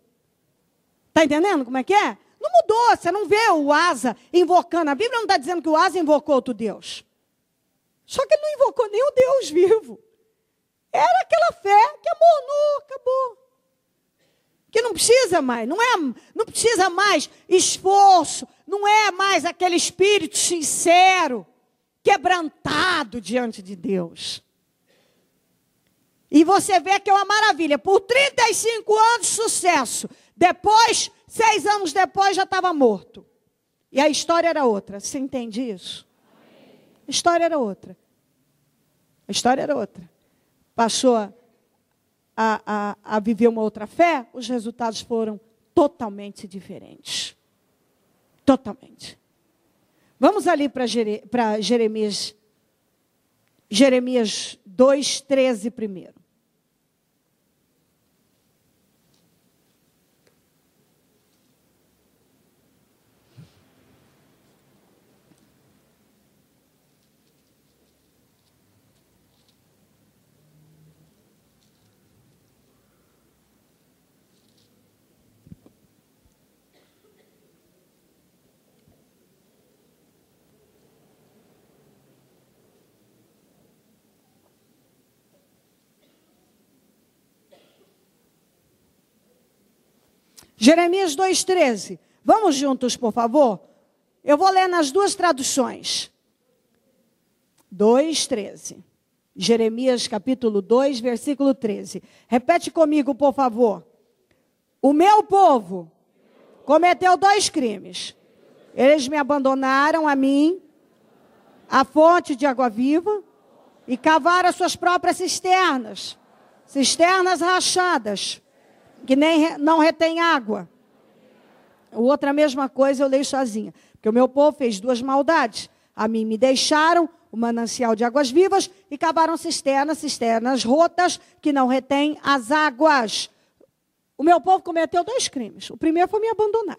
[SPEAKER 1] Está entendendo como é que é? Não mudou, você não vê o Asa invocando. A Bíblia não está dizendo que o Asa invocou outro Deus. Só que ele não invocou nem o Deus vivo. Era aquela fé que amornou, acabou. Que não precisa mais, não precisa mais esforço, não é mais aquele espírito sincero, quebrantado diante de Deus. E você vê que é uma maravilha, por 35 anos de sucesso, depois, 6 anos depois já estava morto. E a história era outra, você entende isso? A história era outra. A história era outra. Passou a viver uma outra fé, os resultados foram totalmente diferentes. Totalmente. Vamos ali para Jeremias 2:13 primeiro. Jeremias 2:13. Vamos juntos, por favor? Eu vou ler nas duas traduções. 2:13. Jeremias capítulo 2, versículo 13. Repete comigo, por favor. O meu povo cometeu 2 crimes. Eles me abandonaram a mim, a fonte de água viva, e cavaram as suas próprias cisternas. Cisternas rachadas, que não retém água. Outra mesma coisa eu leio sozinha. Porque o meu povo fez 2 maldades. A mim me deixaram o manancial de águas vivas e cavaram cisternas rotas que não retêm as águas. O meu povo cometeu 2 crimes. O primeiro foi me abandonar.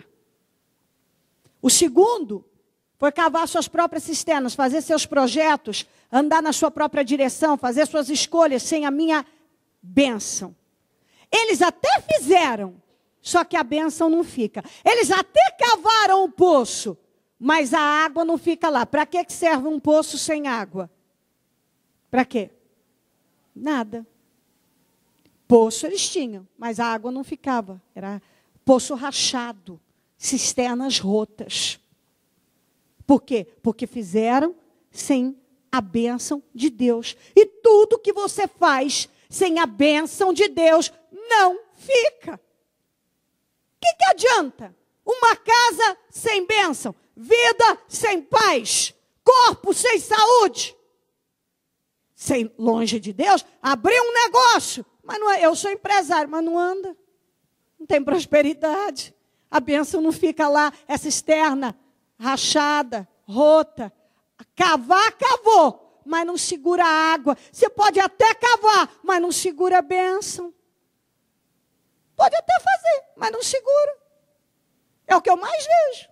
[SPEAKER 1] O segundo foi cavar suas próprias cisternas, fazer seus projetos, andar na sua própria direção, fazer suas escolhas sem a minha bênção. Eles até fizeram, só que a bênção não fica. Eles até cavaram um poço, mas a água não fica lá. Para que serve um poço sem água? Para quê? Nada. Poço eles tinham, mas a água não ficava. Era poço rachado, cisternas rotas. Por quê? Porque fizeram sem a bênção de Deus. E tudo que você faz sem a bênção de Deus não fica. O que adianta? Uma casa sem bênção, vida sem paz, corpo sem saúde. Sem, longe de Deus, abrir um negócio, mas não é, eu sou empresário, mas não anda. Não tem prosperidade. A bênção não fica lá, é cisterna rachada, rota. Cavar, cavou, mas não segura a água. Você pode até cavar, mas não segura a bênção. Pode até fazer, mas não segura. É o que eu mais vejo.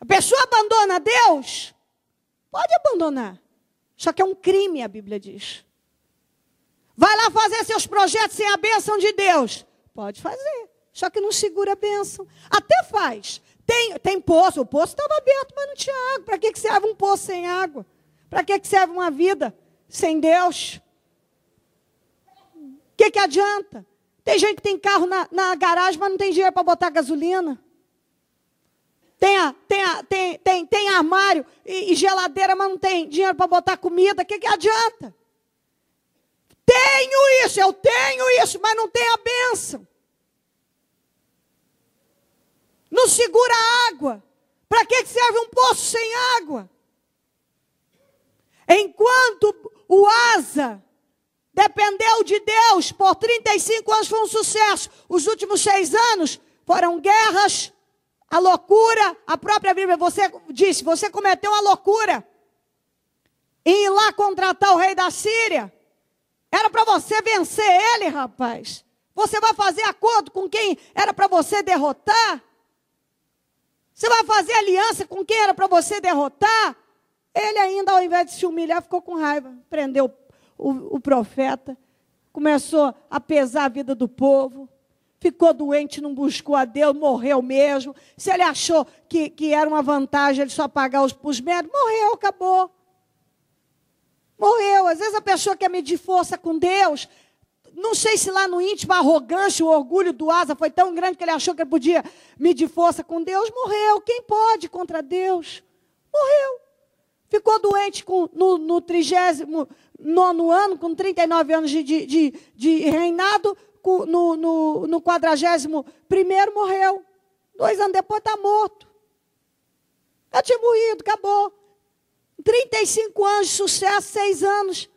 [SPEAKER 1] A pessoa abandona Deus, pode abandonar. Só que é um crime, a Bíblia diz. Vai lá fazer seus projetos sem a bênção de Deus. Pode fazer, só que não segura a bênção. Até faz. Tem poço, o poço estava aberto, mas não tinha água. Para que serve um poço sem água? Para que serve uma vida sem Deus? O que adianta? Tem gente que tem carro na garagem, mas não tem dinheiro para botar gasolina. Tem armário e geladeira, mas não tem dinheiro para botar comida. O que adianta? Eu tenho isso, mas não tenho a bênção. Não segura a água. Para que serve um poço sem água? Enquanto o Asa dependeu de Deus, por 35 anos foi um sucesso. Os últimos 6 anos foram guerras, a loucura. A própria Bíblia disse, você cometeu uma loucura em ir lá contratar o rei da Síria. Era para você vencer ele, rapaz. Você vai fazer acordo com quem era para você derrotar? Você vai fazer aliança com quem era para você derrotar? Ele ainda, ao invés de se humilhar, ficou com raiva. Prendeu o profeta, começou a pesar a vida do povo. Ficou doente, não buscou a Deus, morreu mesmo. Se ele achou que era uma vantagem ele só pagar os médicos, morreu, acabou. Morreu. Às vezes a pessoa quer medir força com Deus. Não sei se lá no íntimo a arrogância, o orgulho do Asa foi tão grande que ele achou que ele podia medir força com Deus. Morreu. Quem pode contra Deus? Morreu. Ficou doente no 39º ano, com 39 anos de reinado. No 41º morreu. 2 anos depois está morto. Já tinha morrido, acabou. 35 anos de sucesso, 6 anos.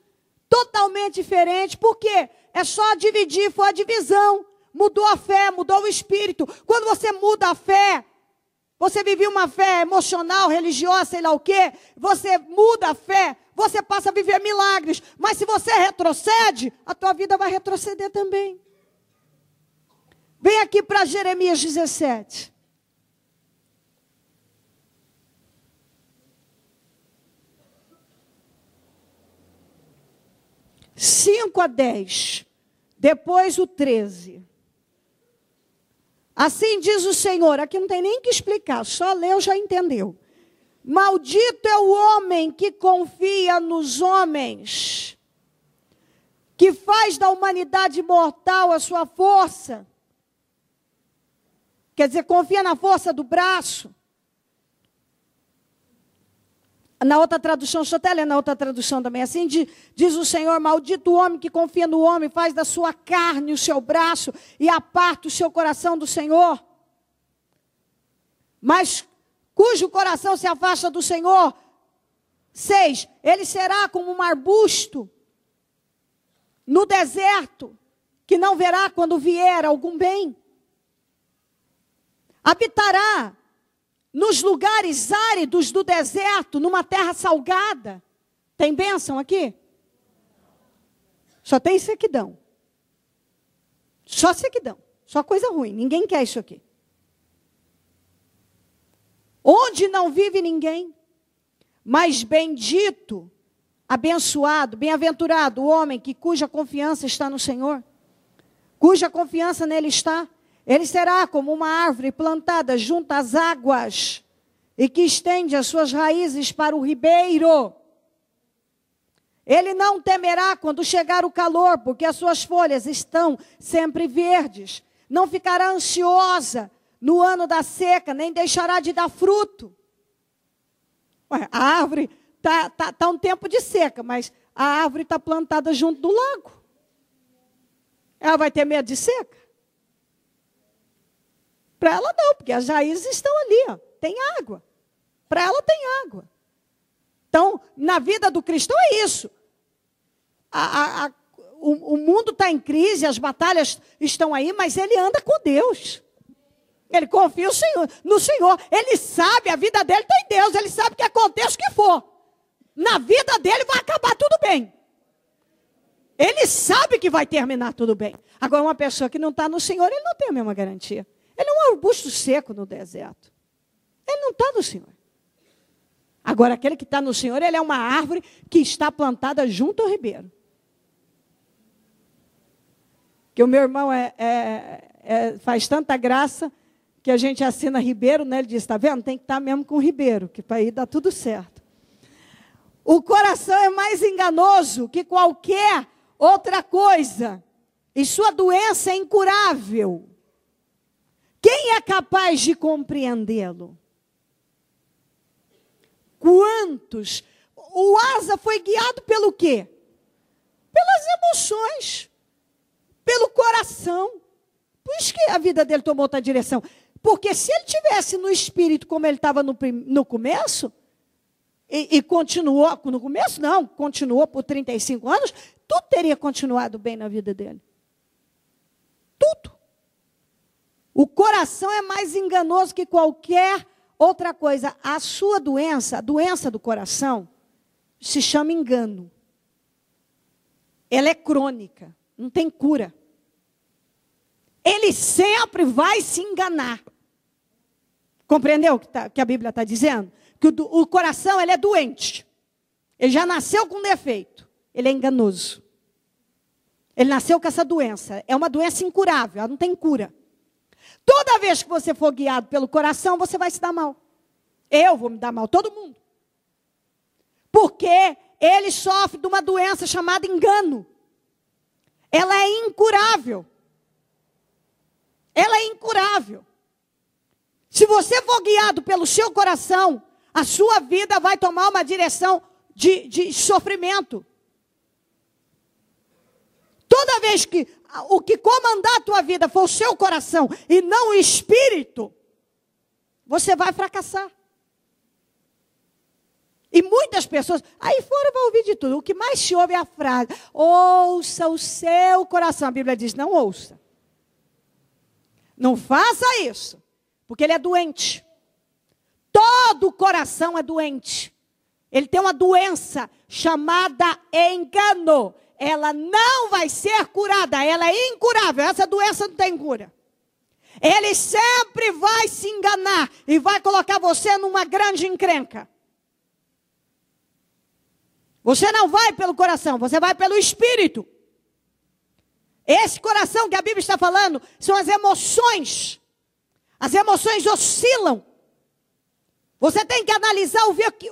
[SPEAKER 1] Totalmente diferente. Por quê? É só dividir, foi a divisão. Mudou a fé, mudou o espírito. Quando você muda a fé, você vivia uma fé emocional, religiosa, sei lá o quê. Você muda a fé, você passa a viver milagres. Mas se você retrocede, a tua vida vai retroceder também. Vem aqui para Jeremias 17. (5 a 10). Depois o 13. Assim diz o Senhor. Aqui não tem nem que explicar. Só leu, já entendeu. Maldito é o homem que confia nos homens, que faz da humanidade mortal a sua força. Quer dizer, confia na força do braço. Na outra tradução, deixa eu até ler na outra tradução também. Assim diz o Senhor: maldito o homem que confia no homem, faz da sua carne o seu braço e aparta o seu coração do Senhor. Mas cujo coração se afasta do Senhor. 6. Ele será como um arbusto no deserto, que não verá quando vier algum bem. Habitará nos lugares áridos do deserto, numa terra salgada. Tem bênção aqui? Só tem sequidão. Só sequidão. Só coisa ruim. Ninguém quer isso aqui. Onde não vive ninguém. Mas bendito, abençoado, bem-aventurado o homem cuja confiança está no Senhor. Cuja confiança nele está. Ele será como uma árvore plantada junto às águas e que estende as suas raízes para o ribeiro. Ele não temerá quando chegar o calor, porque as suas folhas estão sempre verdes. Não ficará ansiosa no ano da seca, nem deixará de dar fruto. Ué, a árvore está um tempo de seca, mas a árvore está plantada junto do lago. Ela vai ter medo de seca? Para ela não, porque as raízes estão ali, ó, tem água. Para ela tem água. Então, na vida do cristão é isso. O mundo está em crise, as batalhas estão aí, mas ele anda com Deus. Ele confia no Senhor. Ele sabe, a vida dele está em Deus. Ele sabe que aconteça o que for. Na vida dele vai acabar tudo bem. Ele sabe que vai terminar tudo bem. Agora, uma pessoa que não está no Senhor, ele não tem a mesma garantia. Ele é um arbusto seco no deserto. Ele não está no Senhor. Agora, aquele que está no Senhor, ele é uma árvore que está plantada junto ao ribeiro. Que o meu irmão faz tanta graça que a gente assina ribeiro, né? Ele diz, está vendo? Tem que estar mesmo com o ribeiro, que para aí dá tudo certo. O coração é mais enganoso que qualquer outra coisa. E sua doença é incurável. Quem é capaz de compreendê-lo? Quantos? O Asa foi guiado pelo quê? Pelas emoções. Pelo coração. Por isso que a vida dele tomou outra direção. Porque se ele tivesse no espírito como ele estava no começo, e continuou, no começo não, continuou por 35 anos, tudo teria continuado bem na vida dele. Tudo. O coração é mais enganoso que qualquer outra coisa. A sua doença, a doença do coração, se chama engano. Ela é crônica, não tem cura. Ele sempre vai se enganar. Compreendeu o que a Bíblia está dizendo? Que o coração, ele é doente. Ele já nasceu com defeito. Ele é enganoso. Ele nasceu com essa doença. É uma doença incurável, ela não tem cura. Toda vez que você for guiado pelo coração, você vai se dar mal. Eu vou me dar mal, todo mundo. Porque ele sofre de uma doença chamada engano. Ela é incurável. Ela é incurável. Se você for guiado pelo seu coração, a sua vida vai tomar uma direção de sofrimento. Toda vez que o que comandar a tua vida for o seu coração e não o espírito, você vai fracassar. E muitas pessoas, aí fora vão ouvir de tudo. O que mais se ouve é a frase, ouça o seu coração. A Bíblia diz, não ouça. Não faça isso, porque ele é doente. Todo o coração é doente. Ele tem uma doença chamada engano. Ela não vai ser curada, ela é incurável. Essa doença não tem cura. Ele sempre vai se enganar e vai colocar você numa grande encrenca. Você não vai pelo coração, você vai pelo espírito. Esse coração que a Bíblia está falando são as emoções. As emoções oscilam. Você tem que analisar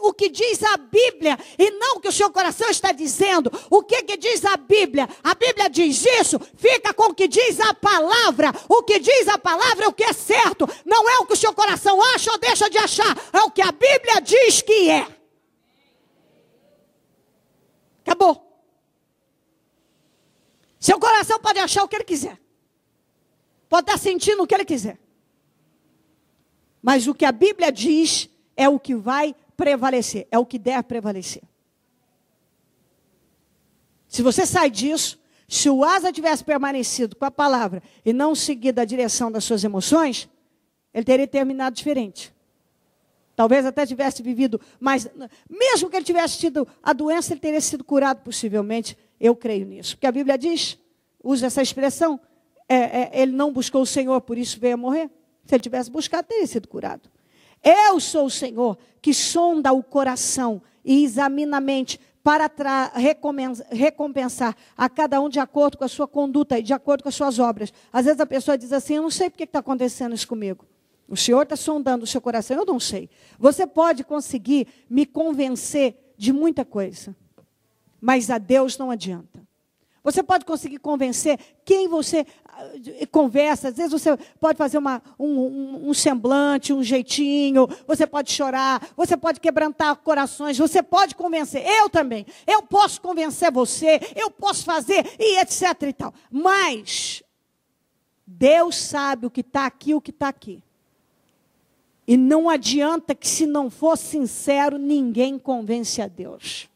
[SPEAKER 1] o que diz a Bíblia e não o que o seu coração está dizendo. O que diz a Bíblia? A Bíblia diz isso, fica com o que diz a palavra. O que diz a palavra é o que é certo. Não é o que o seu coração acha ou deixa de achar. É o que a Bíblia diz que é. Acabou. Seu coração pode achar o que ele quiser. Pode estar sentindo o que ele quiser. Mas o que a Bíblia diz é o que vai prevalecer. É o que deve prevalecer. Se você sai disso, se o Asa tivesse permanecido com a palavra e não seguido a direção das suas emoções, ele teria terminado diferente. Talvez até tivesse vivido, mas mesmo que ele tivesse tido a doença, ele teria sido curado possivelmente. Eu creio nisso. Porque a Bíblia diz, usa essa expressão, ele não buscou o Senhor, por isso veio a morrer. Se ele tivesse buscado, teria sido curado. Eu sou o Senhor que sonda o coração e examina a mente para recompensar a cada um de acordo com a sua conduta e de acordo com as suas obras. Às vezes a pessoa diz assim, eu não sei porque está acontecendo isso comigo. O Senhor está sondando o seu coração, eu não sei. Você pode conseguir me convencer de muita coisa, mas a Deus não adianta. Você pode conseguir convencer quem você conversa. Às vezes você pode fazer um semblante, um jeitinho. Você pode chorar. Você pode quebrantar corações. Você pode convencer. Eu também. Eu posso convencer você. Eu posso fazer e etc e tal. Mas Deus sabe o que está aqui e o que está aqui. E não adianta que se não for sincero, ninguém convence a Deus.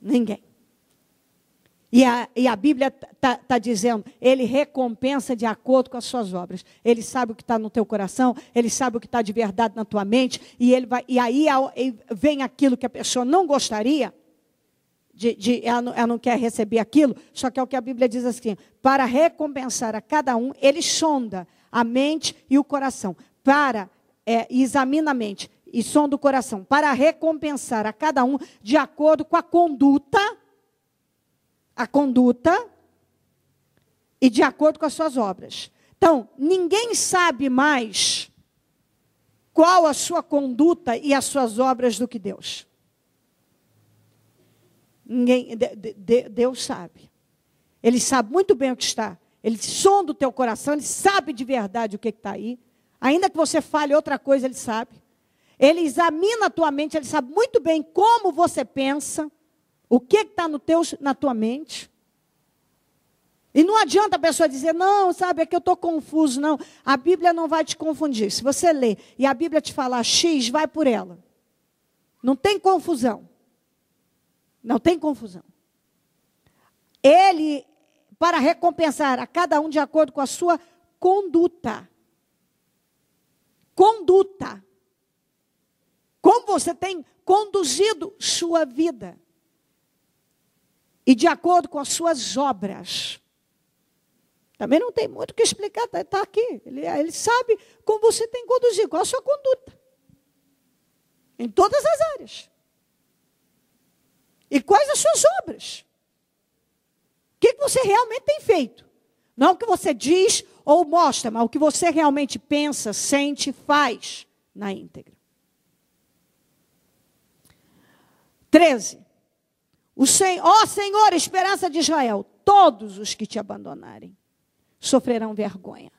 [SPEAKER 1] Ninguém. E a Bíblia está dizendo, ele recompensa de acordo com as suas obras. Ele sabe o que está no teu coração, ele sabe o que está de verdade na tua mente, e aí vem aquilo que a pessoa não gostaria, ela não quer receber aquilo, só que é o que a Bíblia diz assim, para recompensar a cada um, ele sonda a mente e o coração, examina a mente e sonda o coração, para recompensar a cada um de acordo com a conduta e de acordo com as suas obras. Então, ninguém sabe mais qual a sua conduta e as suas obras do que Deus. Deus sabe. Ele sabe muito bem o que está. Ele sonda o teu coração, ele sabe de verdade o que está aí. Ainda que você fale outra coisa, ele sabe. Ele examina a tua mente, ele sabe muito bem como você pensa. O que está na tua mente? E não adianta a pessoa dizer, não, sabe, é que eu estou confuso. Não, a Bíblia não vai te confundir. Se você ler e a Bíblia te falar X, vai por ela. Não tem confusão. Não tem confusão. Ele, para recompensar a cada um de acordo com a sua conduta. Conduta. Como você tem conduzido sua vida. E de acordo com as suas obras. Também não tem muito o que explicar, está aqui. Ele sabe como você tem que conduzir, qual a sua conduta. Em todas as áreas. E quais as suas obras. O que você realmente tem feito. Não o que você diz ou mostra, mas o que você realmente pensa, sente e faz na íntegra. 13. Ó Senhor, esperança de Israel, todos os que te abandonarem sofrerão vergonha.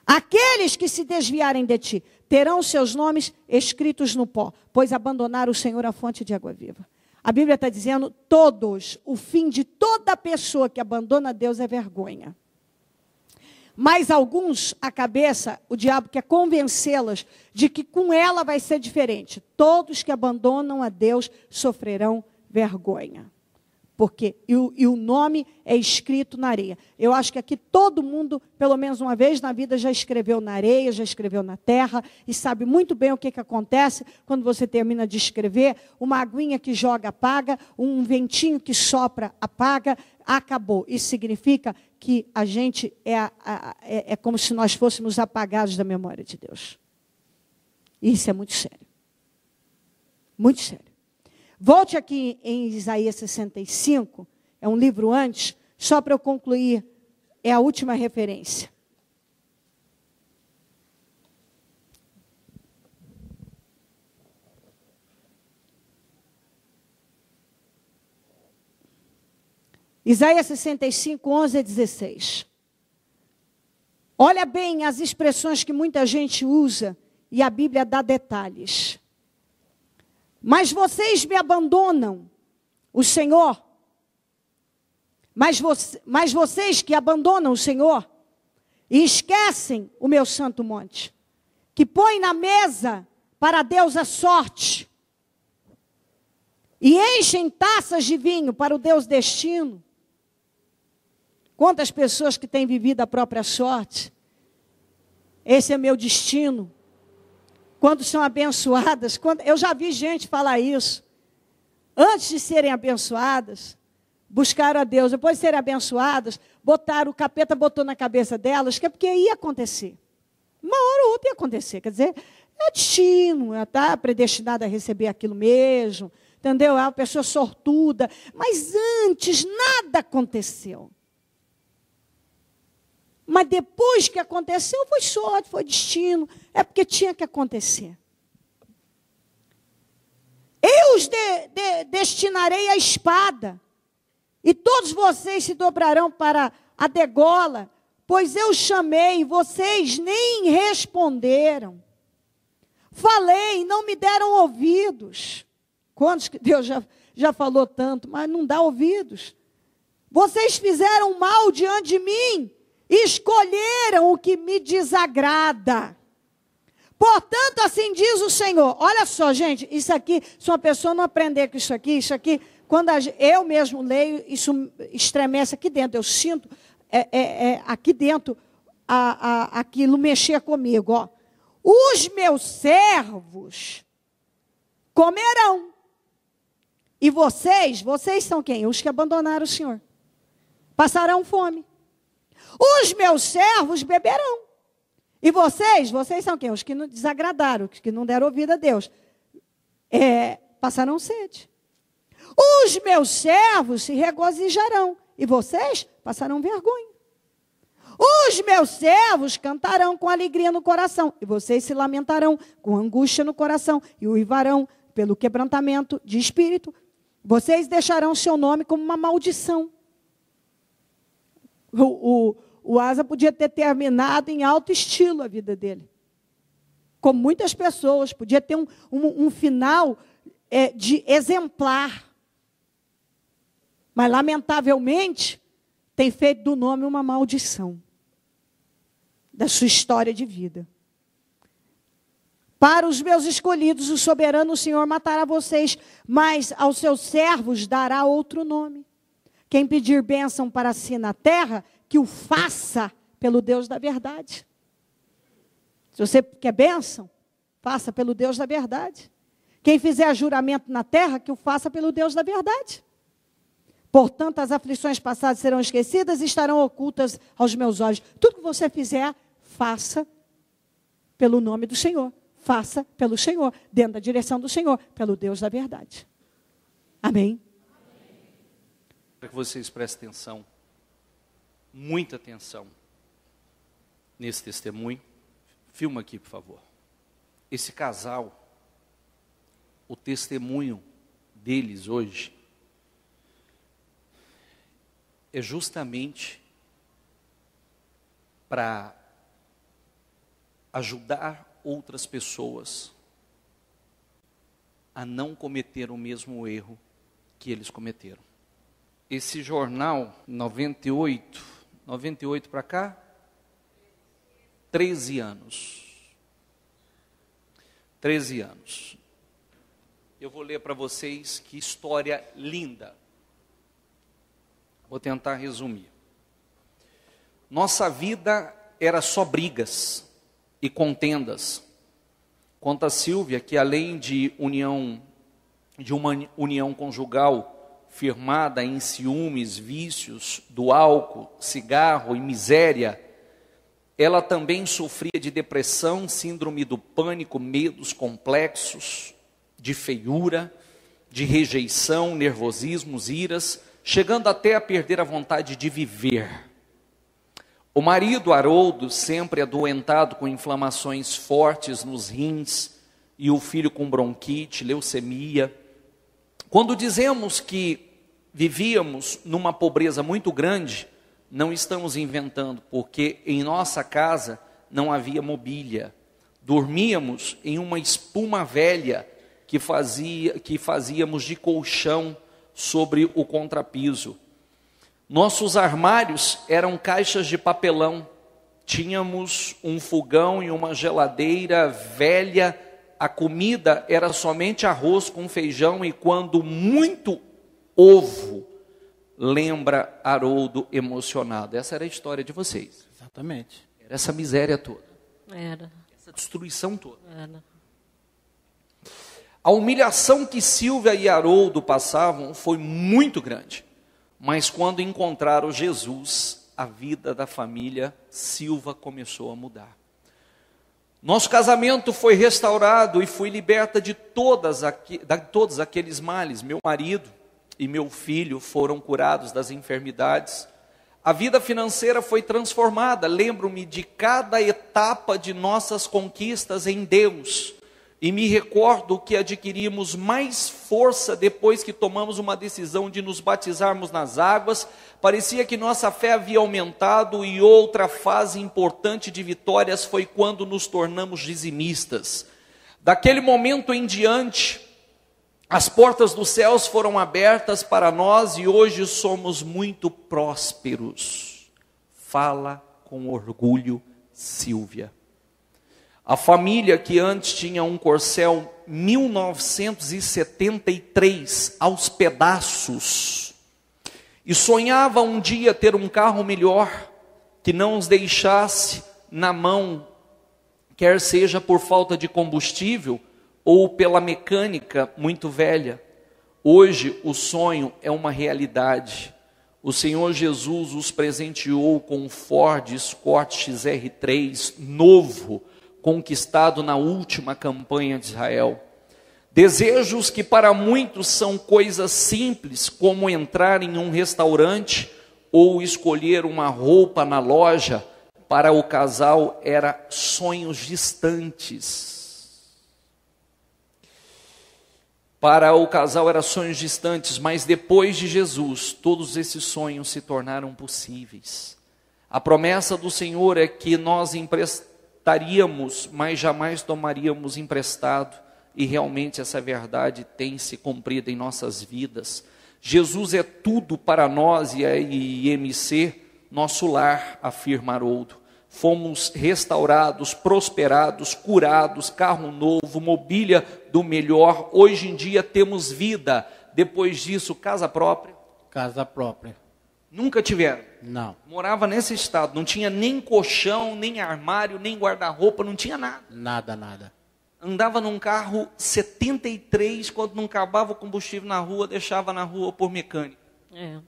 [SPEAKER 1] Aqueles que se desviarem de ti terão seus nomes escritos no pó, pois abandonaram o Senhor a fonte de água viva. A Bíblia está dizendo, todos, o fim de toda pessoa que abandona Deus é vergonha. Mas alguns, a cabeça, o diabo quer convencê-las de que com ela vai ser diferente. Todos que abandonam a Deus sofrerão vergonha. Porque e o nome é escrito na areia. Eu acho que aqui todo mundo, pelo menos uma vez na vida, já escreveu na areia, já escreveu na terra, e sabe muito bem o que acontece quando você termina de escrever. Uma aguinha que joga, apaga, um ventinho que sopra, apaga, acabou. Isso significa que a gente é como se nós fôssemos apagados da memória de Deus. Isso é muito sério. Muito sério. Volte aqui em Isaías 65, é um livro antes, só para eu concluir, é a última referência. Isaías 65, 11 a 16. Olha bem as expressões que muita gente usa e a Bíblia dá detalhes. Mas vocês me abandonam, o Senhor. Mas vocês que abandonam o Senhor e esquecem o meu santo monte, que põe na mesa para Deus a sorte, e enchem taças de vinho para o Deus destino. Quantas pessoas que têm vivido a própria sorte? Esse é meu destino. Quando são abençoadas, eu já vi gente falar isso. Antes de serem abençoadas, buscaram a Deus. Depois de serem abençoadas, o capeta botou na cabeça delas que é porque ia acontecer. Uma hora ou outra ia acontecer. Quer dizer, é destino, ela está predestinada a receber aquilo mesmo. Entendeu? É uma pessoa sortuda. Mas antes nada aconteceu. Mas depois que aconteceu, foi sorte, foi destino. É porque tinha que acontecer. Eu os destinarei à espada. E todos vocês se dobrarão para a degola. Pois eu chamei, e vocês nem responderam. Falei, não me deram ouvidos. Quantos que Deus já falou tanto, mas não dá ouvidos. Vocês fizeram mal diante de mim. Escolheram o que me desagrada. Portanto, assim diz o Senhor. Olha só, gente, isso aqui, se uma pessoa não aprender com isso aqui, quando eu mesmo leio, isso estremece aqui dentro. Eu sinto aqui dentro aquilo mexer comigo. Ó. Os meus servos comerão. E vocês são quem? Os que abandonaram o Senhor. Passarão fome. Os meus servos beberão. E vocês são quem? Os que não desagradaram, os que não deram ouvido a Deus. Passarão sede. Os meus servos se regozijarão. E vocês passarão vergonha. Os meus servos cantarão com alegria no coração. E vocês se lamentarão com angústia no coração. E uivarão pelo quebrantamento de espírito. Vocês deixarão seu nome como uma maldição. O Asa podia ter terminado em alto estilo a vida dele. Como muitas pessoas, podia ter um final de exemplar. Mas, lamentavelmente, tem feito do nome uma maldição. Da sua história de vida. Para os meus escolhidos, o soberano Senhor matará vocês, mas aos seus servos dará outro nome. Quem pedir bênção para si na terra, que o faça pelo Deus da verdade. Se você quer bênção, faça pelo Deus da verdade. Quem fizer juramento na terra, que o faça pelo Deus da verdade. Portanto, as aflições passadas serão esquecidas e estarão ocultas aos meus olhos. Tudo que você fizer, faça pelo nome do Senhor. Faça pelo Senhor, dentro da direção do Senhor, pelo Deus da verdade. Amém?
[SPEAKER 2] Para que vocês prestem atenção, muita atenção, nesse testemunho. Filma aqui, por favor. Esse casal, o testemunho deles hoje, é justamente para ajudar outras pessoas a não cometer o mesmo erro que eles cometeram. Esse jornal, 98 para cá, 13 anos. 13 anos. Eu vou ler para vocês que história linda. Vou tentar resumir. Nossa vida era só brigas e contendas. Conta Silvia que além de uma união conjugal firmada em ciúmes, vícios do álcool, cigarro e miséria, ela também sofria de depressão, síndrome do pânico, medos complexos, de feiura, de rejeição, nervosismos, iras, chegando até a perder a vontade de viver. O marido, Haroldo, sempre adoentado com inflamações fortes nos rins, e o filho com bronquite, leucemia. Quando dizemos que vivíamos numa pobreza muito grande, não estamos inventando, porque em nossa casa não havia mobília. Dormíamos em uma espuma velha que fazíamos de colchão sobre o contrapiso. Nossos armários eram caixas de papelão. Tínhamos um fogão e uma geladeira velha. A comida era somente arroz com feijão e, quando muito, ovo. Lembra Haroldo emocionado. Essa era a história de vocês.
[SPEAKER 3] Exatamente.
[SPEAKER 2] Era essa miséria toda.
[SPEAKER 4] Era.
[SPEAKER 2] Essa destruição toda.
[SPEAKER 4] Era.
[SPEAKER 2] A humilhação que Silvia e Haroldo passavam foi muito grande. Mas quando encontraram Jesus, a vida da família Silva começou a mudar. Nosso casamento foi restaurado e fui liberta de todos aqueles males. Meu marido e meu filho foram curados das enfermidades. A vida financeira foi transformada. Lembro-me de cada etapa de nossas conquistas em Deus. E me recordo que adquirimos mais força depois que tomamos uma decisão de nos batizarmos nas águas. Parecia que nossa fé havia aumentado, e outra fase importante de vitórias foi quando nos tornamos dizimistas. Daquele momento em diante, as portas dos céus foram abertas para nós e hoje somos muito prósperos. Fala com orgulho, Silvia. A família que antes tinha um Corcel 1973 aos pedaços e sonhava um dia ter um carro melhor que não os deixasse na mão, quer seja por falta de combustível ou pela mecânica muito velha. Hoje o sonho é uma realidade. O Senhor Jesus os presenteou com um Ford Escort XR3 novo, conquistado na última campanha de Israel. Desejos que para muitos são coisas simples, como entrar em um restaurante ou escolher uma roupa na loja, para o casal eram sonhos distantes. Para o casal eram sonhos distantes, mas depois de Jesus, todos esses sonhos se tornaram possíveis. A promessa do Senhor é que nós emprestaríamos, mas jamais tomaríamos emprestado, e realmente essa verdade tem se cumprido em nossas vidas. Jesus é tudo para nós e a IMC, nosso lar, afirma Haroldo. Fomos restaurados, prosperados, curados, carro novo, mobília do melhor. Hoje em dia temos vida. Depois disso, casa própria.
[SPEAKER 3] Casa própria.
[SPEAKER 2] Nunca tiveram?
[SPEAKER 3] Não.
[SPEAKER 2] Morava nesse estado, não tinha nem colchão, nem armário, nem guarda-roupa, não tinha nada.
[SPEAKER 3] Nada.
[SPEAKER 2] Andava num carro 73, quando não acabava o combustível na rua, deixava na rua por mecânico.
[SPEAKER 4] É.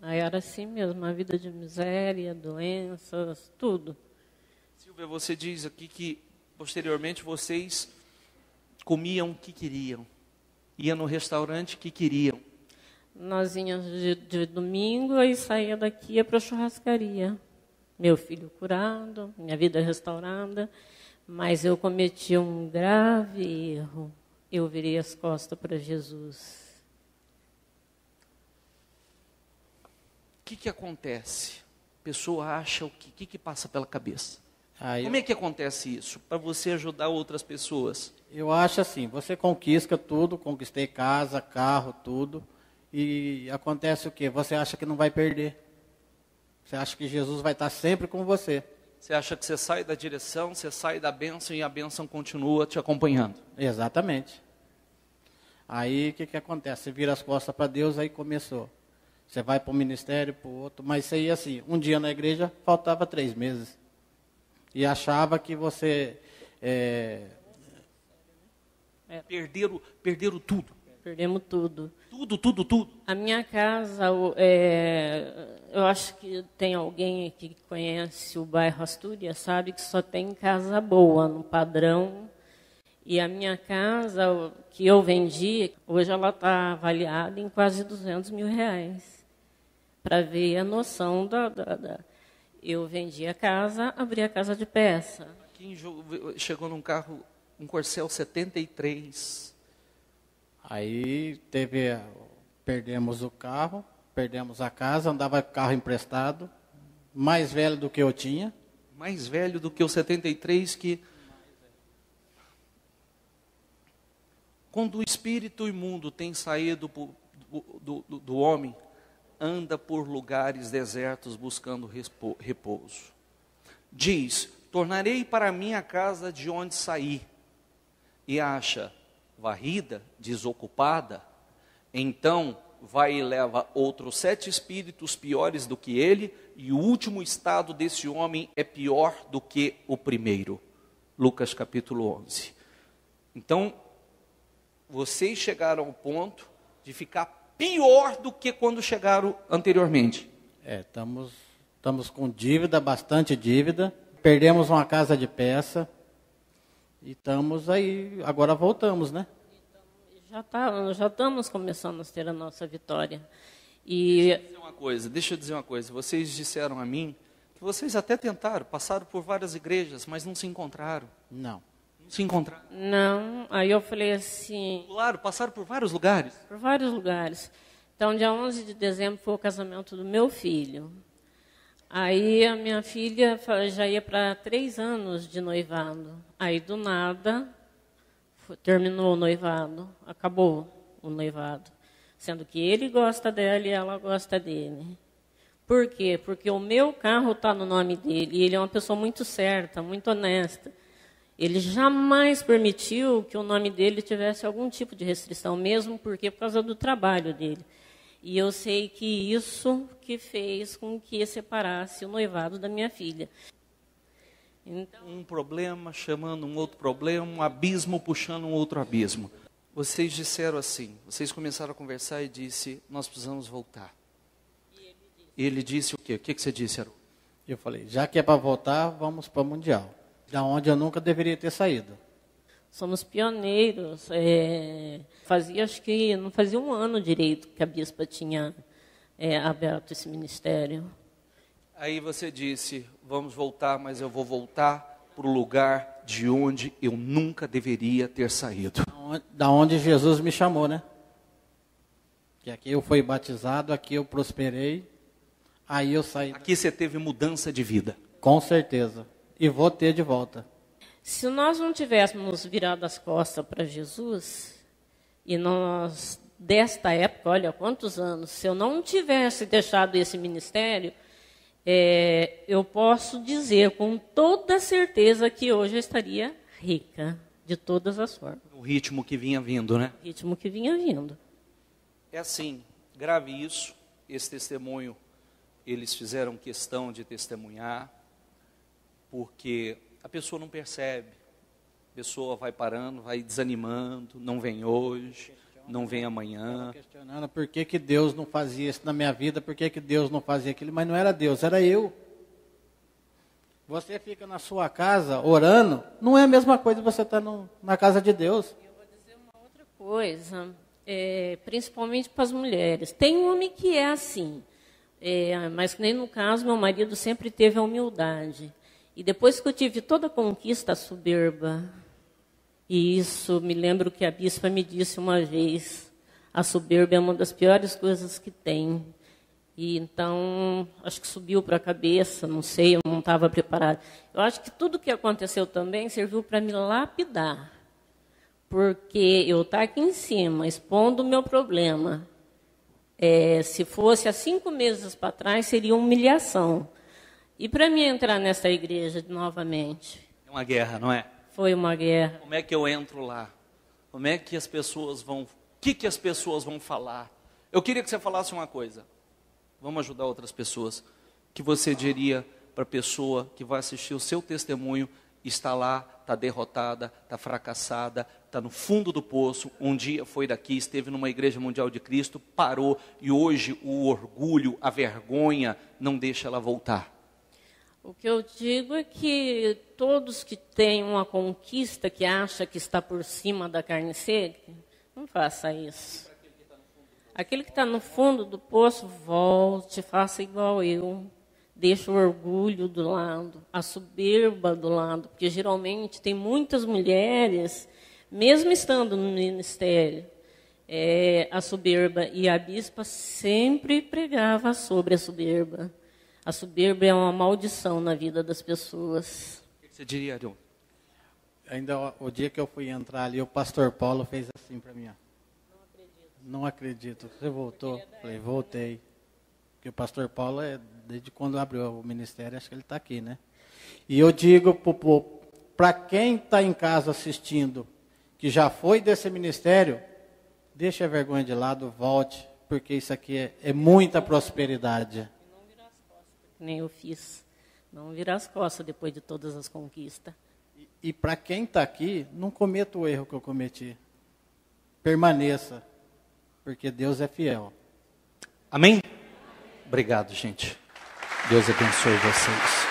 [SPEAKER 4] Aí era assim mesmo, uma vida de miséria, doenças, tudo.
[SPEAKER 2] Silvia, você diz aqui que posteriormente vocês comiam o que queriam, iam no restaurante que queriam.
[SPEAKER 4] Nós íamos de domingo e saía daqui e ia para a churrascaria. Meu filho curado, minha vida restaurada, mas eu cometi um grave erro. Eu virei as costas para Jesus.
[SPEAKER 2] O que acontece? A pessoa acha o que passa pela cabeça?
[SPEAKER 3] Aí
[SPEAKER 2] Como é que acontece isso? Para você ajudar outras pessoas.
[SPEAKER 3] eu acho assim, você conquista tudo, conquistei casa, carro, tudo, e acontece o quê? Você acha que não vai perder. Você acha que Jesus vai estar sempre com você.
[SPEAKER 2] Você acha que você sai da direção, você sai da bênção e a bênção continua te acompanhando.
[SPEAKER 3] Exatamente. Aí o que acontece? Você vira as costas para Deus, aí começou. Você vai para um ministério, para o outro, mas você ia assim, um dia na igreja faltava 3 meses. E achava que você...
[SPEAKER 2] Perderam tudo.
[SPEAKER 4] Perdemos tudo.
[SPEAKER 2] Tudo.
[SPEAKER 4] A minha casa, eu acho que tem alguém aqui que conhece o bairro Astúrias, sabe que só tem casa boa no padrão. E a minha casa, que eu vendi, hoje ela está avaliada em quase R$200 mil. Para ver a noção Eu vendi a casa, abri a casa de peça.
[SPEAKER 2] Aqui chegou num carro, um Corcel 73.
[SPEAKER 3] Aí perdemos o carro, perdemos a casa, andava com carro emprestado, mais velho do que eu tinha.
[SPEAKER 2] Mais velho do que o 73, que... Quando o espírito imundo tem saído do homem, anda por lugares desertos buscando repouso. Diz, tornarei para mim a casa de onde saí. E acha varrida, desocupada, então vai e leva outros 7 espíritos piores do que ele, e o último estado desse homem é pior do que o primeiro. Lucas capítulo 11. Então, vocês chegaram ao ponto de ficar pior do que quando chegaram anteriormente.
[SPEAKER 3] Estamos com dívida, bastante dívida, perdemos uma casa de peça, e estamos aí, agora voltamos, né?
[SPEAKER 4] Já estamos começando a ter a nossa vitória.
[SPEAKER 2] Deixa eu dizer uma coisa. Vocês disseram a mim que vocês até tentaram, passaram por várias igrejas, mas não se encontraram.
[SPEAKER 3] Não.
[SPEAKER 2] Não se encontraram.
[SPEAKER 4] Não, aí eu falei assim...
[SPEAKER 2] Claro, passaram por vários lugares.
[SPEAKER 4] Por vários lugares. Então, dia 11 de dezembro foi o casamento do meu filho. Aí a minha filha já ia para 3 anos de noivado. Aí, do nada, terminou o noivado, acabou o noivado. Sendo que ele gosta dela e ela gosta dele. Por quê? Porque o meu carro está no nome dele. E ele é uma pessoa muito certa, muito honesta. Ele jamais permitiu que o nome dele tivesse algum tipo de restrição, mesmo porque por causa do trabalho dele. E eu sei que isso que fez com que separasse o noivado da minha filha. Então,
[SPEAKER 2] um problema chamando um outro problema, um abismo puxando um outro abismo. Vocês disseram assim, vocês começaram a conversar e disse, nós precisamos voltar. E ele disse o quê? O que você disse, Haroldo?
[SPEAKER 3] Eu falei, já que é para voltar, vamos para o Mundial. Da onde eu nunca deveria ter saído.
[SPEAKER 4] Somos pioneiros. Acho que não fazia um ano direito que a bispa tinha aberto esse ministério.
[SPEAKER 2] Aí você disse, vamos voltar, mas eu vou voltar para o lugar de onde eu nunca deveria ter saído.
[SPEAKER 3] Da onde Jesus me chamou, né? Que aqui eu fui batizado, aqui eu prosperei, aí eu saí.
[SPEAKER 2] Aqui você teve mudança de vida.
[SPEAKER 3] Com certeza. E vou ter de volta.
[SPEAKER 4] Se nós não tivéssemos virado as costas para Jesus, e nós, desta época, olha quantos anos, se eu não tivesse deixado esse ministério, eu posso dizer com toda certeza que hoje eu estaria rica, de todas as formas.
[SPEAKER 2] O ritmo que vinha vindo, né?
[SPEAKER 4] O ritmo que vinha vindo.
[SPEAKER 2] É assim, grave isso, esse testemunho, eles fizeram questão de testemunhar, porque a pessoa não percebe, a pessoa vai parando, vai desanimando, não vem hoje, não vem amanhã.
[SPEAKER 3] Questionando por que Deus não fazia isso na minha vida, por que Deus não fazia aquilo, mas não era Deus, era eu. Você fica na sua casa orando, não é a mesma coisa você estar na casa de Deus.
[SPEAKER 4] Eu vou dizer uma outra coisa, principalmente para as mulheres. Tem um homem que é assim, mas que nem no caso, meu marido sempre teve a humildade. E depois que eu tive toda a conquista, a soberba, e isso me lembro que a bispa me disse uma vez, a soberba é uma das piores coisas que tem. E então, acho que subiu para a cabeça, não sei, eu não estava preparada. Eu acho que tudo que aconteceu também serviu para me lapidar. Porque eu estar aqui em cima, expondo o meu problema, se fosse há 5 meses para trás, seria humilhação. E para mim entrar nessa igreja novamente?
[SPEAKER 2] É uma guerra, não é?
[SPEAKER 4] Foi uma guerra.
[SPEAKER 2] Como é que eu entro lá? Como é que as pessoas vão... O que as pessoas vão falar? Eu queria que você falasse uma coisa. Vamos ajudar outras pessoas. O que você diria para a pessoa que vai assistir o seu testemunho, está lá, está derrotada, está fracassada, está no fundo do poço, um dia foi daqui, esteve numa igreja mundial de Cristo, parou, e hoje o orgulho, a vergonha, não deixa ela voltar.
[SPEAKER 4] O que eu digo é que todos que têm uma conquista, que acha que está por cima da carne seca, não faça isso. Aquele que está no fundo do poço, volte, faça igual eu. Deixa o orgulho do lado, a soberba do lado, porque geralmente tem muitas mulheres, mesmo estando no ministério, a soberba, e a bispa sempre pregava sobre a soberba. A soberba é uma maldição na vida das pessoas.
[SPEAKER 2] O que você diria, Arion?
[SPEAKER 3] Ainda o dia que eu fui entrar ali, o pastor Paulo fez assim para mim. Não acredito. Você voltou? Falei, voltei. Porque o pastor Paulo, desde quando abriu o ministério, acho que ele está aqui, né? E eu digo para quem está em casa assistindo, que já foi desse ministério, deixa a vergonha de lado, volte, porque isso aqui é muita prosperidade.
[SPEAKER 4] Nem eu fiz. Não virar as costas depois de todas as conquistas.
[SPEAKER 3] E para quem está aqui, não cometa o erro que eu cometi. Permaneça, porque Deus é fiel.
[SPEAKER 2] Amém? Obrigado, gente. Deus abençoe vocês.